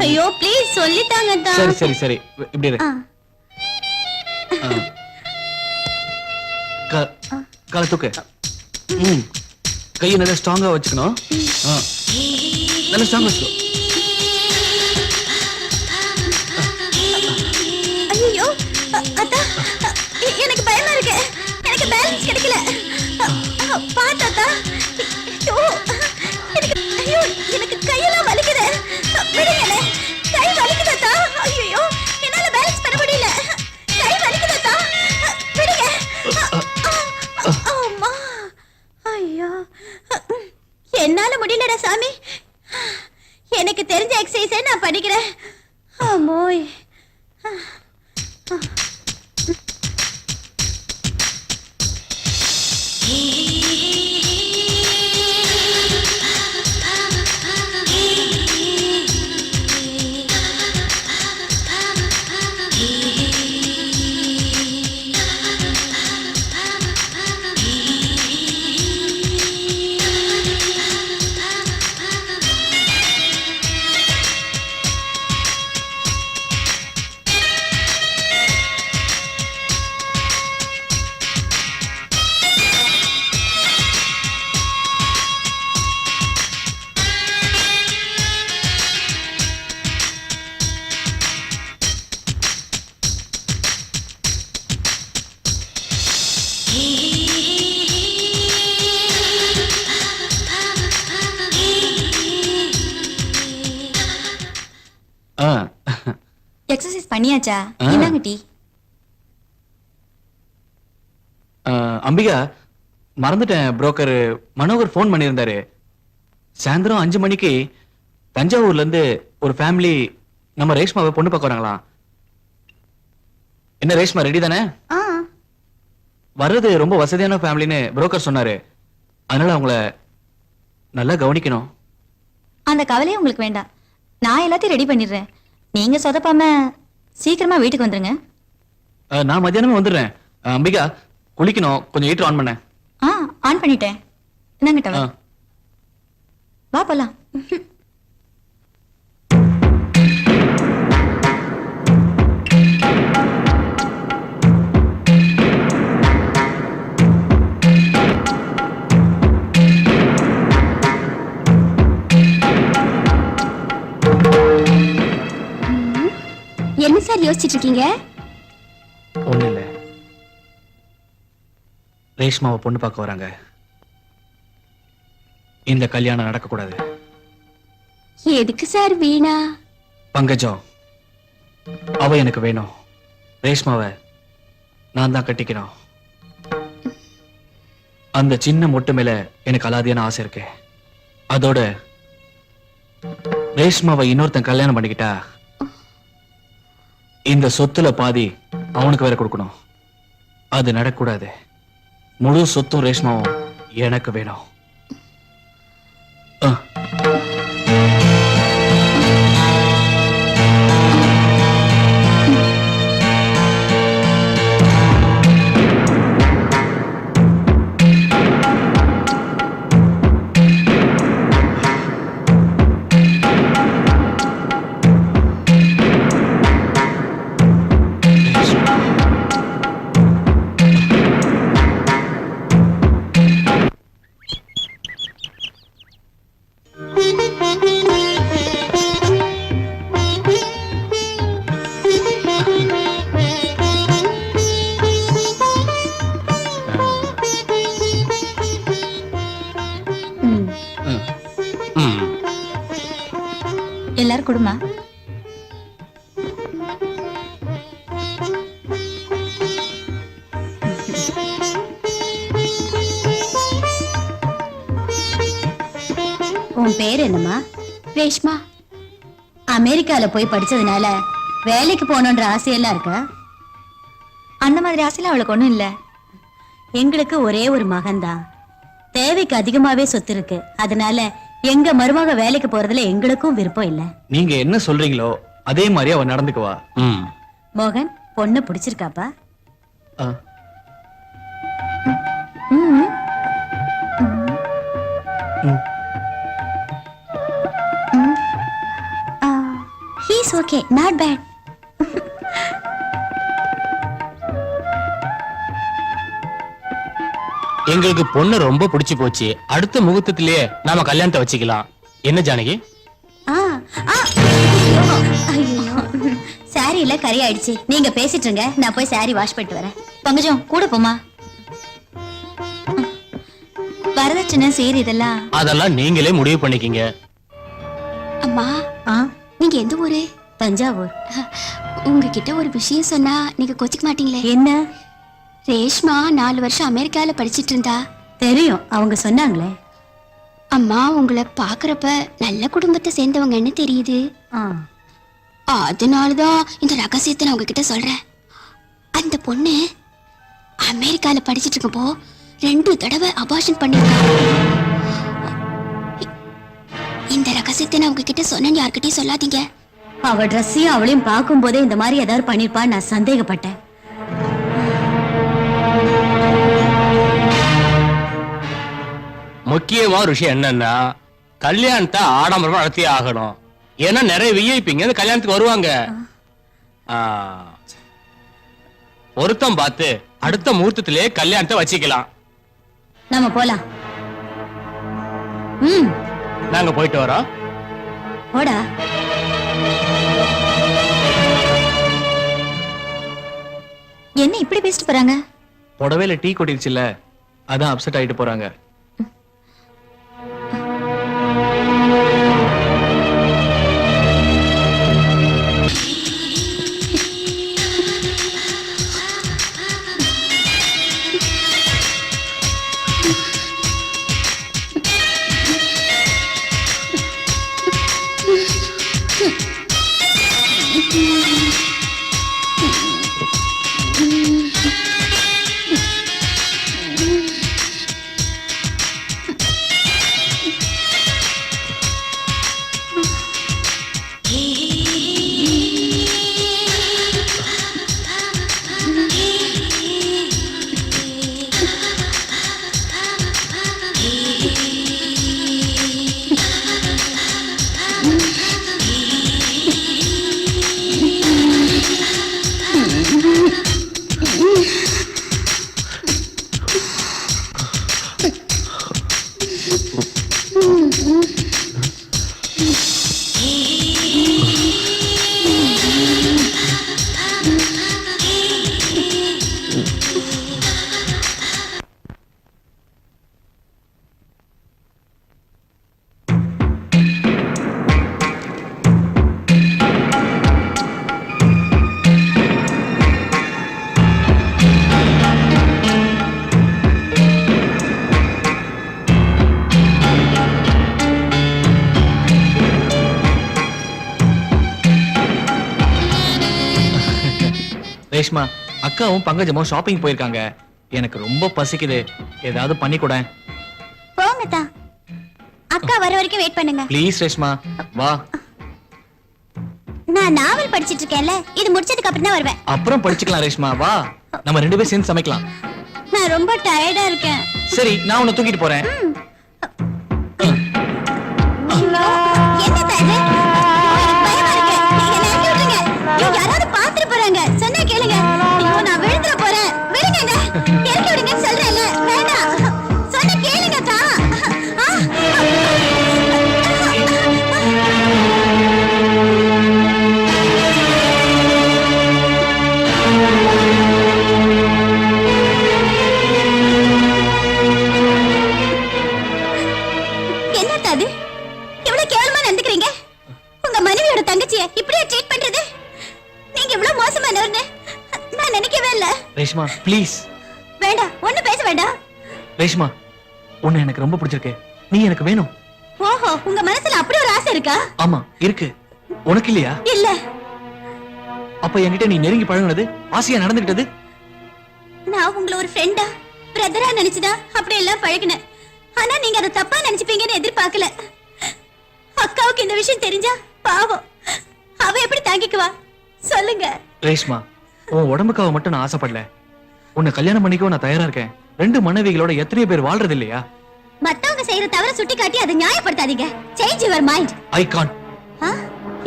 ஐயோ ப்ளீஸ் சொல்லித்தாங்க அத்தா. சரி சரி சரி, இப்படி இரு. கால தூக்கு. ம். கையை நல்லா ஸ்ட்ராங்கா வச்சுக்கணும். நல்லா ஸ்ட்ராங்கா வச்சுக்கோ. ஐயோ அத்தா, எனக்கு பயமா இருக்கு. எனக்கு பேலன்ஸ் கிடைக்கல. பாத்து அத்தா. ஐயோ, எனக்கு கையெல்லாம் வலிக்குது. விடுங்களே, கை வலிக்குது அத்தா. ஐயோ, என்னால பேலன்ஸ் பண்ண முடியல. கை வலிக்குது அத்தா. விடுங்க. அம்மா, ஐயோ, என்னால முடியலடா சாமி. எனக்கு தெரிஞ்ச எக்ஸசைஸை நான் பண்ணிக்கிறேன். அம்மோய். எக்ஸசைஸ் பண்ணியாச்சா? இந்தாங்க டீ. அம்பிகா, மறந்துட்டேன். புரோக்கர் மனோகர் ஃபோன் பண்ணியிருந்தாரு. சாயந்தரம் 5 மணிக்கு தஞ்சாவூர்ல இருந்து ஒரு ஃபேமிலி நம்ம ரேஷ்மாவை பொண்ணு பார்க்க வராங்களாம். என்ன ரேஷ்மா ரெடி தானே? வர்றது ரொம்ப வசதியான ஃபேமிலின்னு புரோக்கர் சொன்னாரு. அதனால அவங்கள நல்லா கவனிக்கணும். அந்த கவலையே உங்களுக்கு வேண்டாம். நான் எல்லாத்தையும் ரெடி பண்ணிடுறேன். நீங்க சொதப்பாம சீக்கிரமா வீட்டுக்கு வந்துருங்க. நான் மத்தியானமே வந்துடுறேன். அம்பிகா, குளிக்கணும். கொஞ்சம் ஹீட்டர் ஆன் பண்ண. ஆன் பண்ணிட்டேன். என்னங்க டவல்? வா போலாம். என்ன சார் யோசிச்சுட்டு இருக்கீங்க? ஒண்ணு இல்ல. ரேஷ்மாவை பொண்ணு பார்க்க வராங்க. இந்த கல்யாணம் நடக்க கூடாது. எதுக்கு சார் வீணா? பங்கஜம், அவ எனக்கு வேணும். ரேஷ்மாவை நான் தான் கட்டிக்கணும். அந்த சின்ன மொட்டு மேல எனக்கு அலாதியான ஆசை இருக்கு. அதோட ரேஷ்மாவை இன்னொருத்தன் கல்யாணம் பண்ணிக்கிட்டா இந்த சொத்துல பாதி அவனுக்கு வேற கொடுக்கணும். அது நடக்கூடாது. முழு சொத்தும் ரேஷ்மாவும் எனக்கு வேணும். எல்லாரும் குடுமா. உன் பேர் என்னம்மா? ரேஷ்மா. அமெரிக்கால போய் படிச்சதுனால வேலைக்கு போகணுன்ற ஆசையெல்லாம் இருக்கா? அந்த மாதிரி ஆசையெல்லாம் அவளுக்கு ஒண்ணும் இல்ல. எங்களுக்கு ஒரே ஒரு மகன்தான். தேவைக்கு அதிகமாவே சொத்து இருக்கு. அதனால எங்க மருமக வேலைக்கு போறதுல எங்களுக்கும் விருப்பம் இல்ல. நீங்க என்ன சொல்றீங்களோ அதே மாதிரி அவ நடந்துக்குவா. ம் மோகன், பொண்ணு பிடிச்சிருக்காப்பா? ஆ, ம். He's okay, not bad. எங்களுக்கு பொண்ணு ரொம்ப பிடிச்சு போச்சு. அடுத்த முகூர்த்தத்திலேயே நாம கல்யாணத்தை வச்சுக்கலாம். என்ன ஜானகி? சாரியில கறி ஆயிடுச்சு. நீங்க பேசிட்டு இருங்க, நான் போய் சாரி வாஷ் பண்ணிட்டு வரேன். பங்கஜம் கூட போமா. வரதட்சணை சீர் இதெல்லாம் அதெல்லாம் நீங்களே முடிவு பண்ணிக்கிங்க. அம்மா, நீங்க எந்த ஊரு? தஞ்சாவூர். உங்ககிட்ட ஒரு விஷயம் சொன்னா நீங்க கோச்சிக்க மாட்டீங்களே? என்ன? ரேஷ்மா 4 வருஷம் அமெரிக்கால படிச்சிட்டு இருந்தா. தெரியும், அவங்க சொன்னாங்களே. அம்மா, உங்களை பாக்குறப்ப நல்ல குடும்பத்தை சேர்ந்தவங்கன்னு தெரியுது. அதனாலதான் இந்த ரகசியத்தை நான் உங்ககிட்ட சொல்றேன். அந்த பொண்ணு அமெரிக்கால படிச்சிட்டு இருக்கப்போ 2 தடவை அபார்ஷன் பண்ணிருக்கா. இந்த ரகசியத்தை நான் உங்ககிட்ட சொன்னேன்னு யார்கிட்டயும் சொல்லாதீங்க. அவ ட்ரெஸ்ஸையும் அவளையும் பார்க்கும் போதே இந்த மாதிரி ஏதாவது பண்ணிருப்பான்னு நான் சந்தேகப்பட்டேன். முக்கியமான விஷயம் என்னன்னா, கல்யாணத்தை ஆடம்பரமா நடத்தி ஆகணும். ஏன்னா நிறைய விஐபிங்க இந்த கல்யாணத்துக்கு வருவாங்க. பொருத்தம் பார்த்து அடுத்த முகூர்த்தத்திலே கல்யாணத்தை வச்சுக்கலாம். நாம போலாம். நாங்க போயிட்டு வரோம். போடா. என்ன இப்படி பேசிட்டு போறாங்க? புடவையில டீ கொட்டிருச்சுல்ல, அதான் அப்செட் ஆயிட்டு போறாங்க. ரேஷ்மா, அக்காவும் பங்கஜமும் ஷாப்பிங் போயிருக்காங்க. எனக்கு ரொம்ப பசிக்குது, ஏதாவது பண்ணி கூட. போங்கதா, அக்கா வர வரைக்கும் வெயிட் பண்ணுங்க. ப்ளீஸ் ரேஷ்மா, வா. நான் நாவல் படிச்சிட்டு இருக்கேன்ல, இது முடிச்சதுக்கு அப்புறம் தான் வருவேன். அப்புறம் படிச்சுக்கலாம் ரேஷ்மா, வா. நம்ம 2 பேரும் சேர்ந்து சமைக்கலாம். நான் ரொம்ப டயர்டா இருக்கேன். சரி, நான் உன்னை தூக்கிட்டு போறேன். என்னடா இது? எனக்கு பயமா இருக்கு. என்னை இறக்கி விட்டுருங்க. ஐயோ, யாராவது பார்த்துட்டு போறாங்க. சொன்னா கேளுங்க. ஐயோ, நான் விழுந்துற போறேன். விடுங்க என்ன. இறக்கி விடுங்கன்னு சொல்றேன்ல. வேண்டாம். சொன்னா கேளுங்க தா. ரேஷ்மா ப்ளீஸ். வேண்டாம், ஒண்ணு பேச வேண்டாம். ரேஷ்மா, உன்னை எனக்கு ரொம்ப பிடிச்சிருக்கு. நீ எனக்கு வேணும். ஓஹோ, உங்க மனசுல அப்படி ஒரு ஆசை இருக்கா? ஆமா இருக்கு. உனக்கு இல்லையா? இல்ல. அப்ப என்கிட்ட நீ நெருங்கி பழகுனது, ஆசையா நடந்துகிட்டது? நான் உங்களை ஒரு ஃப்ரெண்டா, பிரதரா நினைச்சுதான் அப்படி எல்லாம் பழகினேன். ஆனா நீங்க அதை தப்பா நினைச்சுப்பீங்கன்னு எதிர்பார்க்கல. அக்காவுக்கு இந்த விஷயம் தெரிஞ்சா பாவம், அவ எப்படி தாங்கிக்குவா சொல்லுங்க? ரேஷ்மா, உன் உடம்புக்காக மட்டும் நான் ஆசைப்படல. உன்னை கல்யாணம் பண்ணிக்கவும் நான் தயாரா இருக்கேன். 2 மனைவிகளோட எத்தனையோ பேர் வாழ்றது இல்லையா? மத்தவங்க செய்யற தவற சுட்டி காட்டி அதை நியாயப்படுத்தாதீங்க. Change your mind. I can't.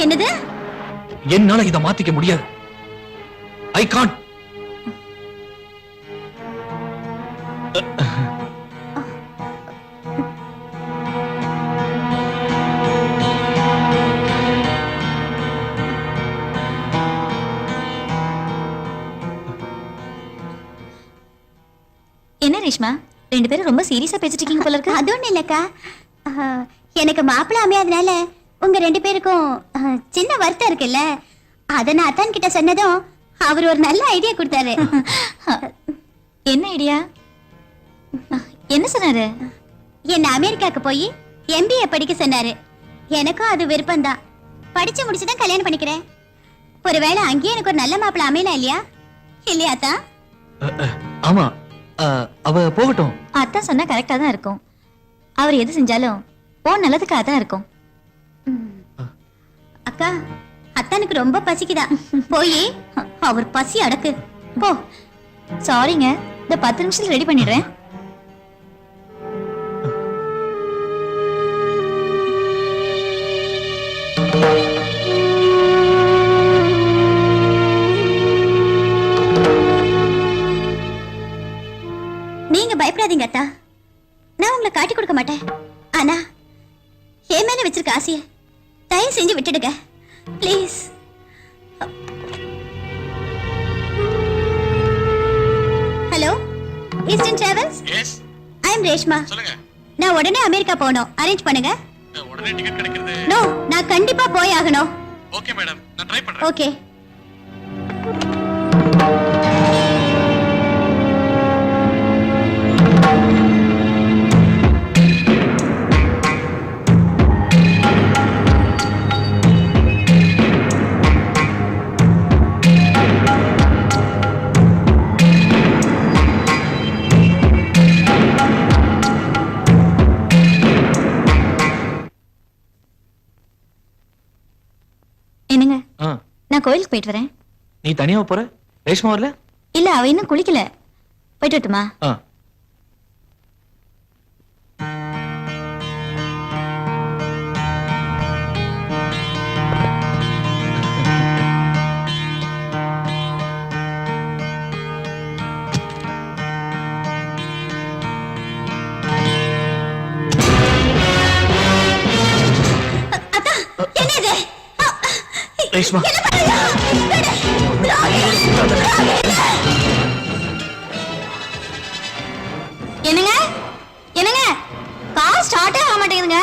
என்னது? என்னால இதை மாத்திக்க முடியாது. I can't. என்ன ரேஷ்மா, 2 பேரும் ரொம்ப சீரியஸா பேசிட்டு இருக்கீங்க போல இருக்கு. அது ஒண்ணு இல்லக்கா, எனக்கு மாப்பிள்ளை அமையாதனால உங்க 2 பேருக்கும் சின்ன வருத்தம் இருக்குல்ல. அத நான் அத்தான் கிட்ட சொன்னதும் அவர் ஒரு நல்ல ஐடியா கொடுத்தாரு. என்ன ஐடியா? என்ன சொன்னாரு? என்ன அமெரிக்காக்கு போய் MBA படிக்க சொன்னாரு. எனக்கும் அது விருப்பம்தான். படிச்சு முடிச்சுதான் கல்யாணம் பண்ணிக்கிறேன். ஒருவேளை அங்கேயே எனக்கு ஒரு நல்ல மாப்பிள்ளை அமையலாம் இல்லையா? இல்லையாத்தா? ஆமா, அவ போகட்டும். அத்தான் சொன்னா கரெக்டா தான் இருக்கும். அவர் எது செஞ்சாலும் ஓ நல்லதுக்காக தான் இருக்கும். அக்கா, அத்தானுக்கு ரொம்ப பசிக்குதா, போய் அவர் பசி அடக்கு போ. சாரிங்க, இந்த 10 நிமிஷத்துல ரெடி பண்ணிடுறேன். நீங்க பயப்படாதீங்க அத்தா, நான் உங்களை காட்டி கொடுக்க மாட்டேன். ஆனா என் மேல வச்சிருக்க ஆசைய தயவு செஞ்சு விட்டுடுங்க please. Hello, eastern travels. Yes, I am Reshma. சொல்லுங்க. நான் உடனே அமெரிக்கா போகணும், அரேஞ்ச் பண்ணுங்க. உடனே டிக்கெட் கிடைக்கிறது? நோ, நான் கண்டிப்பா போய் ஆகணும். ஓகே மேடம், நான் ட்ரை பண்றேன். ஓகே. என்னங்க, நான் கோயிலுக்கு போயிட்டு வரேன். நீ தனியா போற? ரேஷ்மா வரல? இல்ல, அவ இன்னும் குளிக்கல. போயிட்டு வரட்டுமா? ரேஷ்மா, என்னங்க, என்னங்க, கார் ஸ்டார்ட் ஆக மாட்டேங்குதுங்க.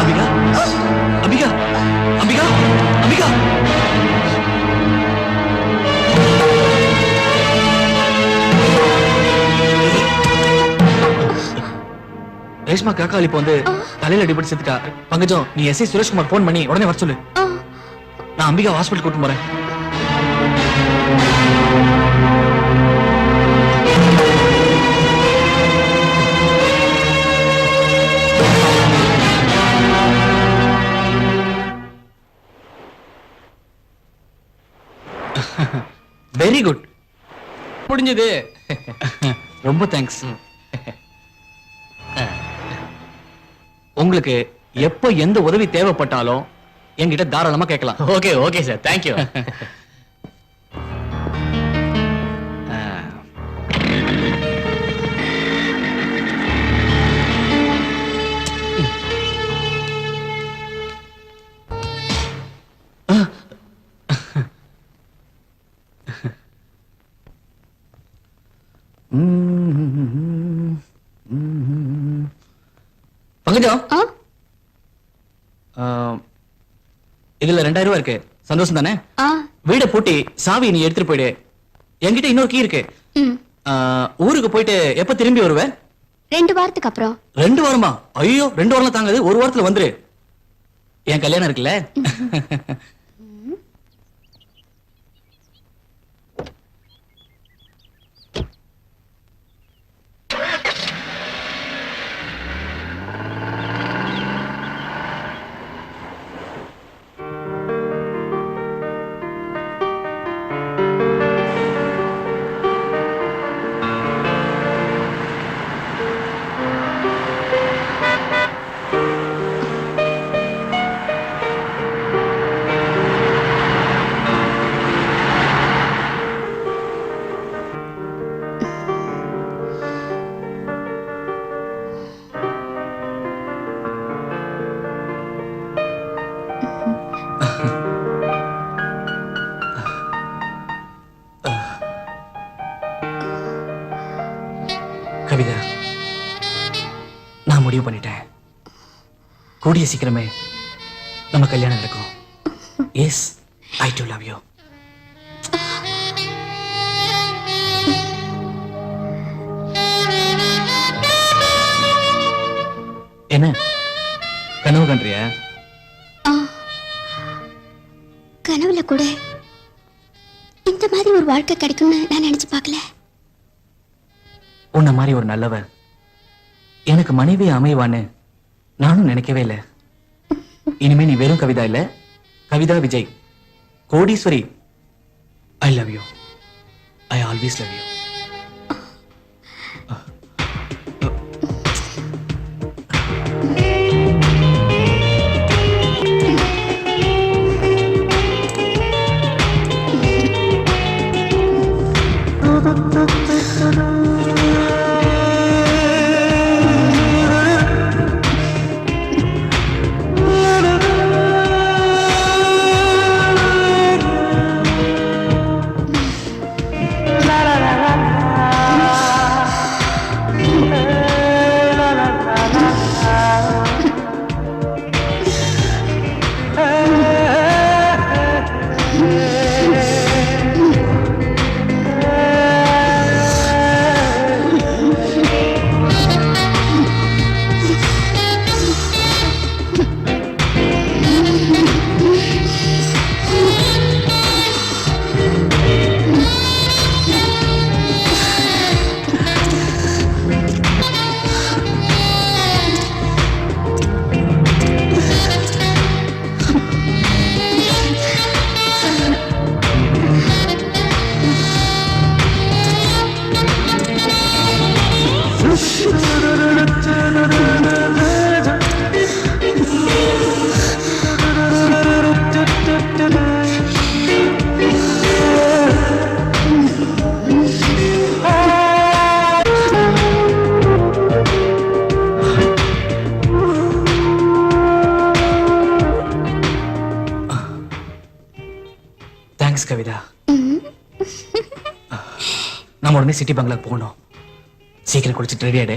அம்பிகா, அம்பிகா, அம்பிகா, அம்பிகா. ரேஷ்மா காக்காளி இப்போ வந்து தலையில அடிபட்டு செத்துட்டா. பங்கஜம், நீ எஸ்ஐ சுரேஷ்குமார் போன் பண்ணி உடனே வர சொல்லு. நான் அம்பிகா ஹாஸ்பிட்டல் கூட்டிட்டு போறேன். வெரி குட், முடிஞ்சது. ரொம்ப தேங்க்ஸ். உங்களுக்கு எப்ப எந்த உதவி தேவைப்பட்டாலும் என்கிட்ட தாராளமா கேட்கலாம். Okay okay sir, thank you. இதுல 2000 ரூபாய் இருக்கு. சந்தோஷம் தானே? ஆ வீட பூட்டி சாவி நீ எடுத்துட்டு போயிடு. என்கிட்ட இன்னொரு கீ இருக்கு. ம் ஊருக்கு போயிட்டு எப்ப திரும்பி வருவ? 2 வாரத்துக்கு அப்புறம். 2 வாரமா? ஐயோ 2 வாரம் தாங்காது. 1 வாரத்துல வந்துரு. என் கல்யாணம் இருக்குல்ல. கவிதா, நான் முடிவு பண்ணிட்டேன். கூடிய சீக்கிரமே நம்ம கல்யாணம் நடக்கும். Yes, I do love you. என்ன கனவு கண்றியா? கனவுல கூட இந்த மாதிரி ஒரு வாழ்க்கை கிடைக்கும்னு நான் நினைச்சு பார்க்கல. உன்ன மாதிரி ஒரு நல்லவ எனக்கு மனைவி அமைவான்னு நானும் நினைக்கவே இல்லை. இனிமே நீ வெறும் கவிதா இல்ல, கவிதா விஜய், கோடீஸ்வரி. I love you. I always love you. Thanks Kavitha. நம்ம உடனே சிட்டி பங்களாக்கு போகணும். சீக்கிரம் குடிச்சிட்டு ரெடி ஆயிடு.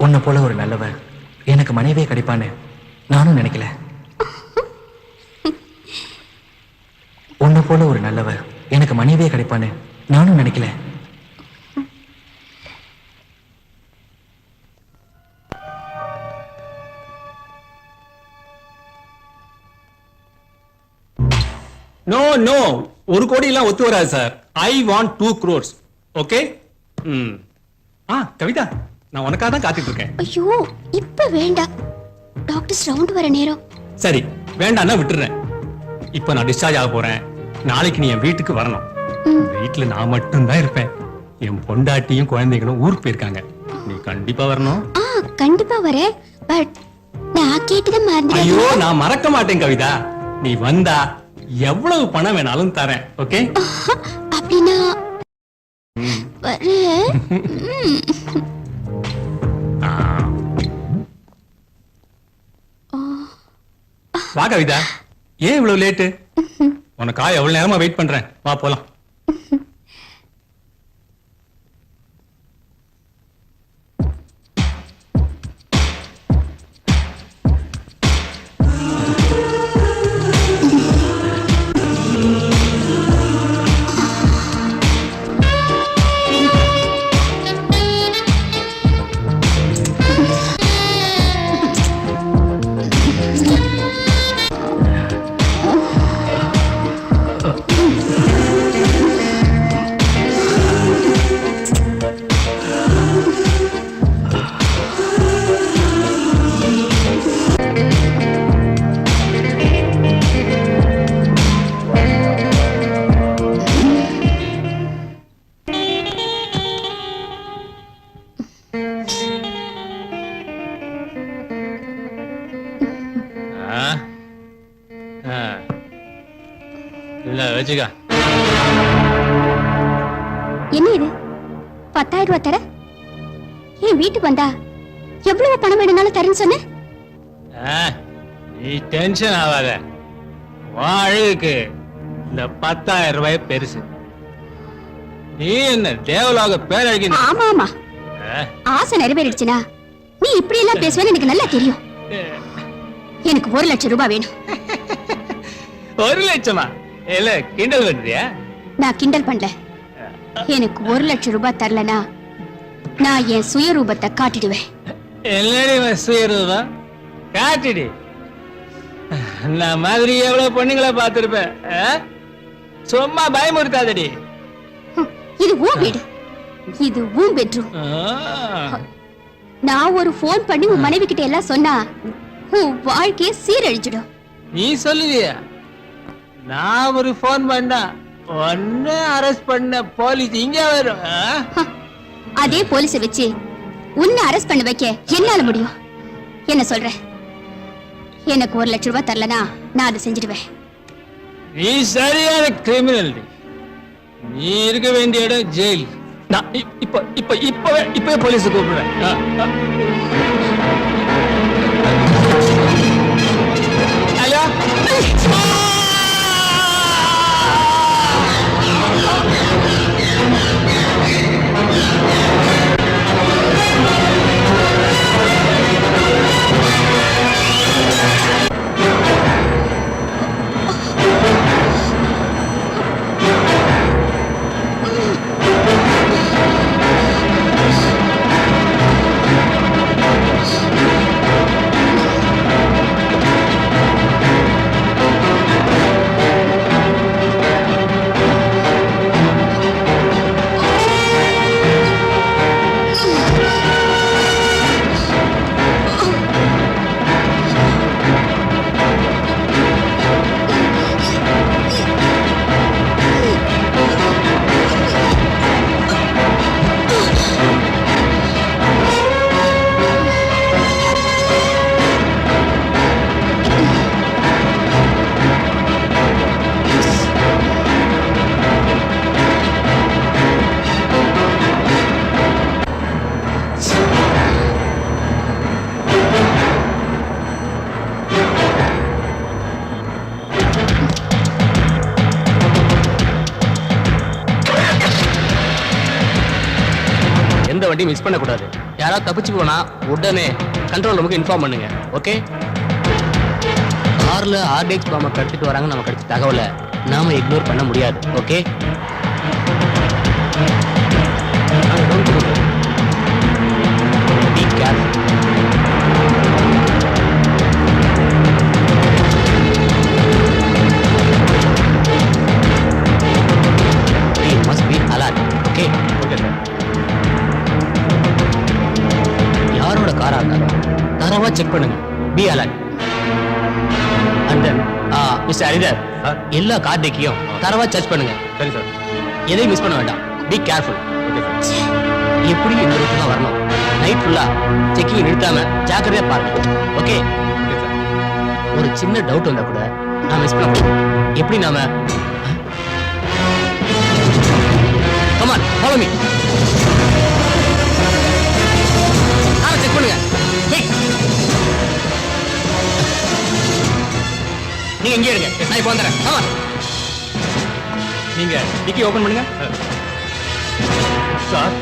உன்னை போல ஒரு நல்லவ எனக்கு மனைவியே கிடைப்பான்னு நானும் நினைக்கல. உன்னை போல ஒரு நல்லவ எனக்கு மனைவியே கிடைப்பான்னு நானும் நினைக்கல. நோ நோ, 1 கோடி எல்லாம் ஒத்து வராது sir. I want 2 crores. Okay? Kavitha, நான் உனக்காக தான் காத்துட்டு இருக்கேன். ஐயோ இப்ப வேண்டாம், டாக்டர்ஸ் ரவுண்ட் வர நேரம். சரி, வேண்டாம்னா விட்டுறேன். இப்ப நான் டிஸ்சார்ஜ் ஆக போறேன். நாளைக்கு நீ என் வீட்டுக்கு வரணும். வீட்டுல நான் மட்டும் தான் இருப்பேன். என் பொண்டாட்டியும் குழந்தைகளும் ஊருக்கு போயிருக்காங்க. நீ கண்டிப்பா வரணும். கண்டிப்பா வரேன். பட் நான் கேட்டதை மறந்துட்டேன். ஐயோ, நான் மறக்க மாட்டேன் கவிதா. நீ வந்தா எவ்வளவு பணம் வேணாலும் தரேன். ஓகே? அப்படின்னா வரேன். வா கவிதா. ஏன் இவ்வளவு லேட்டு? உனக்காக எவ்வளவு நேரமா வெயிட் பண்றேன். வா போலாம். இல்ல வச்சுக்க. என்ன இது 10,000 ரூபாய் தர? என் வீட்டுக்கு வந்தா எவ்வளவு பணம் வேணும்னாலும் தரேன்னு சொன்ன. நீ டென்ஷன் ஆகாத. அழகுக்கு இந்த 10,000 ரூபாய் பெருசு. நீ என்ன தேவலோக பேரழகி. ஆமா ஆமா, ஆசை நிறைவேறிடுச்சுனா நீ இப்படி எல்லாம் பேசுவேன்னு எனக்கு நல்லா தெரியும். எனக்கு 1 லட்சம் ரூபாய் வேணும். 1 லட்சமா? இல்ல கிண்டல் பண்றியா? நான் கிண்டல் பண்ணல. எனக்கு 1 லட்சம் ரூபாய் தரலனா நான் என் சுயரூபத்தை காட்டிடுவேன். என்னடி சுயரூபம் காட்டிடி. நான் மாதிரி எவ்வளவு பொண்ணுங்களை பார்த்திருப்பேன். சும்மா பயமுறுத்தாதடி. இது உன் வீடு, இது உன் பெட்ரூம். நான் ஒரு போன் பண்ணி உன் மனைவி கிட்ட எல்லாம் சொன்னா உன் வாழ்க்கையை சீரழிச்சிடும். நீ சொல்லுவியா? நான் ஒரு போன் பண்ணா ஒன்னு அரெஸ்ட் பண்ண போலீஸ் இங்க வரும். அதே போலீஸை வச்சு உன்னை அரெஸ்ட் பண்ண வைக்க என்னால முடியும். என்ன சொல்ற? எனக்கு 1 லட்சம் ரூபாய் தரலனா நான் அதை செஞ்சிடுவேன். நீ சரியான கிரிமினல். நீ இருக்க வேண்டிய இடம் ஜெயில். நான் இப்பவே போலீஸ் கூப்பிடுறேன். ஹலோ. வண்டி மிஸ் பண்ண கூடாது. யாராவது தப்பிச்சு போனா உடனே கண்ட்ரோல் ரூமுக்கு இன்ஃபார்ம் பண்ணுங்க. ஓகே? கார்ல RDX பாம்பை கடத்திட்டு வராங்க. நம்ம கிடைச்ச தகவலை நாம இக்னோர் பண்ண முடியாது. Okay? Be careful. You must be alert. Okay? Okay, sir. யாரோட காரா இருந்தாலும் தரவா செக் பண்ணுங்க. Be alert. And then mister Haridhar, எல்லா கார் டெக்கையும் தரவா சர்ச் பண்ணுங்க. சரி சார். எதையும் மிஸ் பண்ண வேண்டாம். Be careful. எப்படி இந்த ரூட்டுல வரணும். நைட் ஃபுல்லா செக்கிங் நிறுத்தாம ஜாக்கிரதையா பாருங்க. ஓகே? ஒரு சின்ன டவுட் வந்தா கூட நான் மிஸ் பண்ண முடியும். எப்படி நாம come on follow me. Check பண்ணுங்க. நீங்க நீங்க இங்கே இருங்க நான் இப்போ வந்துடுறேன் ஆமா நீங்க டிக்கி ஓபன் பண்ணுங்க சார்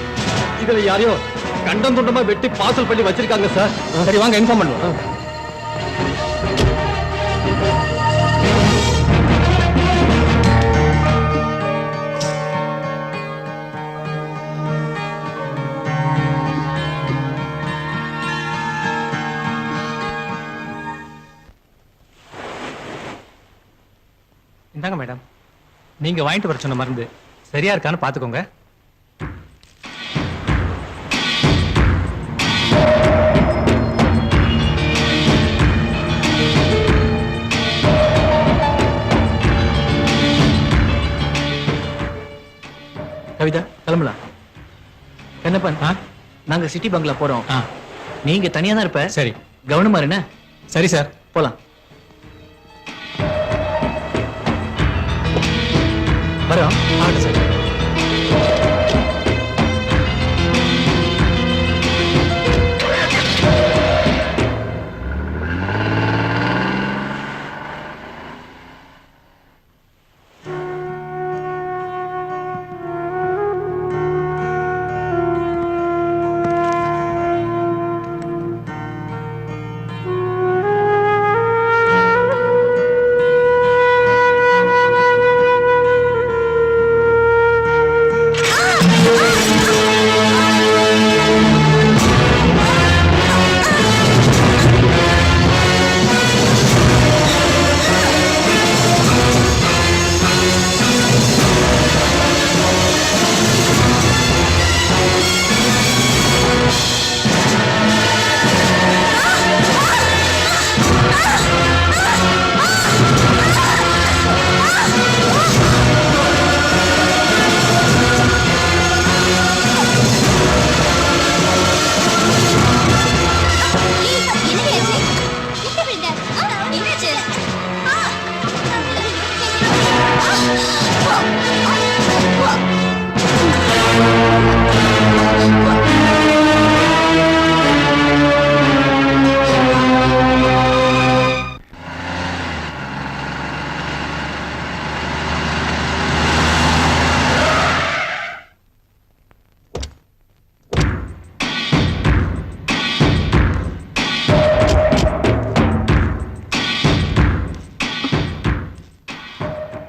இதுல யாரையோ கண்டம் துண்டமா வெட்டி பார்சல் பண்ணி வச்சிருக்காங்க சார். சரி வாங்க இன்ஃபார்ம் பண்ணுவோம். இந்தாங்க மேடம், நீங்க வாங்கிட்டு வர சொன்ன மருந்து சரியா இருக்கான்னு பாத்துக்கோங்க. கவிதா கிளம்பலாம். என்னப்பா நாங்க சிட்டி பங்களா போறோம். நீங்க தனியா தான் இருப்ப. சரி கவனமா என்ன. சரி சார் போலாம். வரோம். ஆகட்டும் சார்.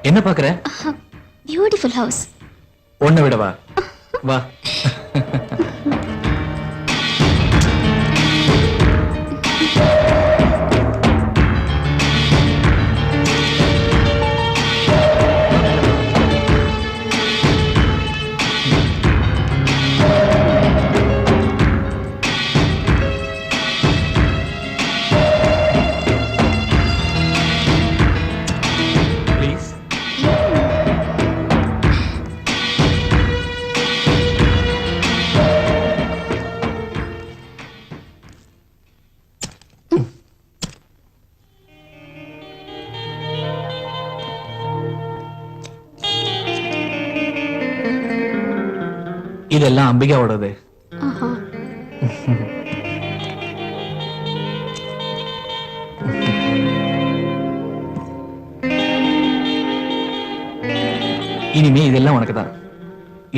என்ன பாக்குற? Beautiful house. ஒண்ணு விடவா? வா. ப்ளீஸ். இதெல்லாம் அம்பிகாவோடது. ஆஹா. இனிமே இதெல்லாம் உனக்கு தான்.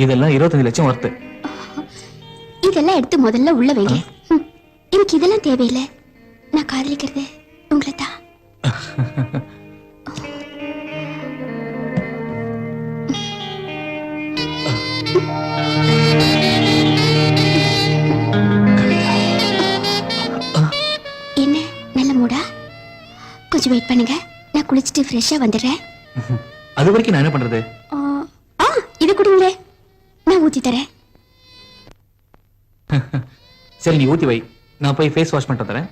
இதெல்லாம் 25 லட்சம் ஒர்த்து. இதெல்லாம் எடுத்து முதல்ல உள்ள வைங்க. எனக்கு இதெல்லாம் தேவையில்லை. நான் காதலிக்கிறது உங்களை தான். என்ன நல்ல மூடா? கொஞ்சம் வெயிட் பண்ணுங்க, நான் குளிச்சுட்டு ஃப்ரெஷ்ஷா வந்துடுறேன். அது வரைக்கும் நான் என்ன பண்றது? இது கொடுங்களே, நான் ஊத்தி தரேன். சரி நீ ஊத்தி வை, நான் போய் ஃபேஸ் வாஷ் பண்ணிட்டு தரேன்.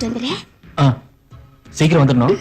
கூட்டிட்டு வந்துடுறேன். சீக்கிரம் வந்துடணும்.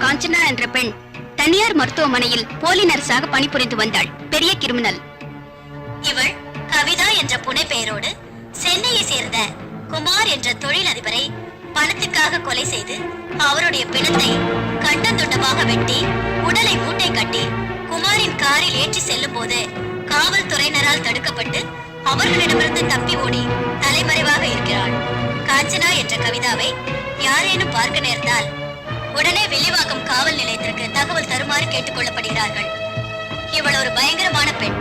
காஞ்சனா என்ற பெண் தனியார் மருத்துவமனையில் போலி நர்ஸாக பணிபுரிந்து வந்தாள். பெரிய கிரிமினல். இவள் கவிதா என்ற புனை பெயரோடு சென்னையை சேர்ந்த குமார் என்ற தொழிலதிபரை பணத்துக்காக கொலை செய்து அவருடைய பிணத்தை கண்ட துண்டமாக வெட்டி உடலை மூட்டை கட்டி குமாரின் காரில் ஏற்றி செல்லும் போது காவல்துறையினரால் தடுக்கப்பட்டு அவர்களிடமிருந்து தப்பி ஓடி தலைமறைவாக இருக்கிறாள். காஞ்சனா என்ற கவிதாவை யாரேனும் பார்க்க நேர்ந்தால் உடனே வில்லிவாக்கம் காவல் நிலையத்திற்கு தகவல் தருமாறு கேட்டுக் கொள்ளப்படுகிறார்கள். இவள் ஒரு பயங்கரமான பெண்.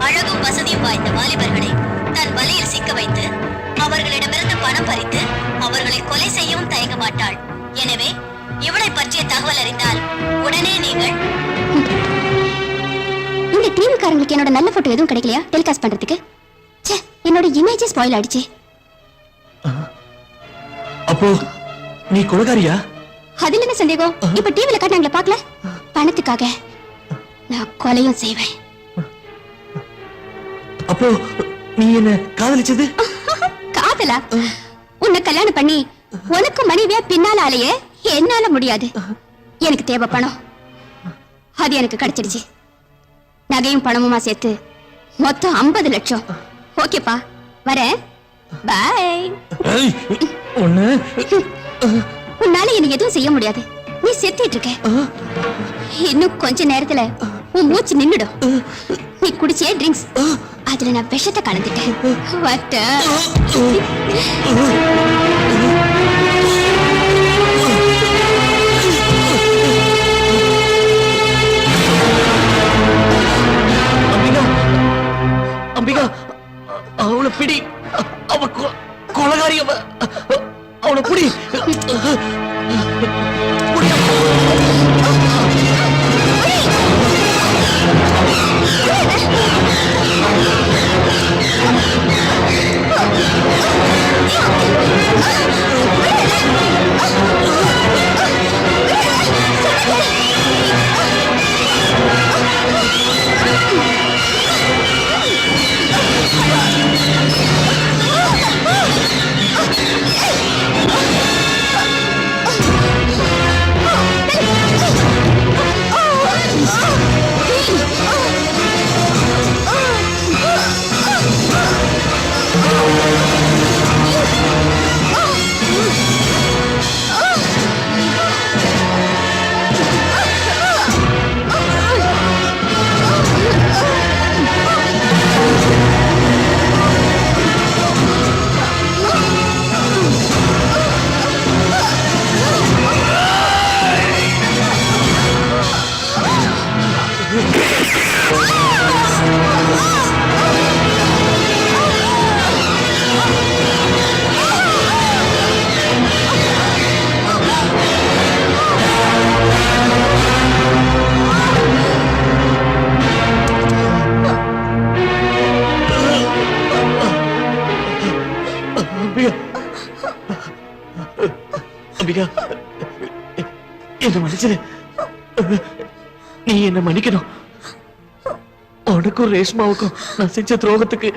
அழகும் வசதியும் வாய்ந்த வாலிபர்களை தன் வலையில் சிக்க வைத்து அவர்களிடமிருந்து பணம் பறித்து அவர்களை கொலை செய்யவும் தயங்க மாட்டாள். எனவே இவளை பற்றிய தகவல் அறிந்தால் உடனே நீங்கள் இந்த டிவிக்காரங்களுக்கு என்னோட நல்ல போட்டோ எதுவும் கிடைக்கலையா டெலிகாஸ்ட் பண்றதுக்கு? ச்சே, என்னோட இமேஜ் ஸ்பாயில் ஆயிடுச்சு. அப்போ நீ கொலைகாரியா? அதுல என்ன சந்தேகம்? இப்ப டிவில காட்டுனாங்களே பார்க்கல? பணத்துக்காக நான் கொலையும் செய்வேன். அப்போ நீ என்ன காதலிச்சது? காதலா? உன்னை கல்யாணம் பண்ணி உனக்கு மனைவியா பின்னால ஆலையே என்னால முடியாது. எனக்கு தேவை பணம். அது எனக்கு கிடைச்சிடுச்சு. நகையும் பணமுமா சேர்த்து மொத்தம் 50 லட்சம். ஓகேப்பா, வரேன். பாய். உன்னால எனக்கு எதுவும் செய்ய முடியாது. நீ செத்துட்டு இருக்க. இன்னும் கொஞ்ச நேரத்துல உன் மூச்சு நின்னுடும். நீ குடிச்சே ட்ரிங்க்ஸ், அதுல நான் விஷத்தை கலந்துட்டேன். வட்ட அம்பிகா, அவளை பிடி. அவ கொலைகாரி. அவளை பிடி. அம்பிகா, என்ன மன்னிச்சிரு. நீ என்ன மன்னிக்கணும். உனக்கும் ரேஷ்மாவுக்கும் நான் செஞ்ச துரோகத்துக்கு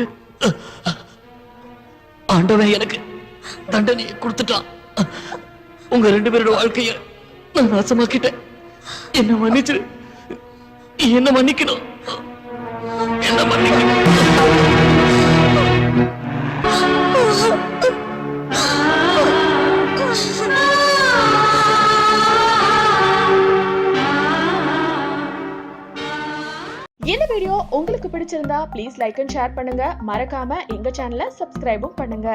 ஆண்டவன் எனக்கு தண்டனையை கொடுத்துட்டான். உங்க 2 பேரோட வாழ்க்கைய நான் நாசமாக்கிட்டேன். என்ன மன்னிச்சிரு. என்ன மன்னிக்கணும். என்ன மன்னிக்கணும். இந்த வீடியோ உங்களுக்கு பிடிச்சிருந்தா ப்ளீஸ் லைக் அண்ட் ஷேர் பண்ணுங்க. மறக்காம எங்க சேனலை சப்ஸ்கிரைபும் பண்ணுங்க.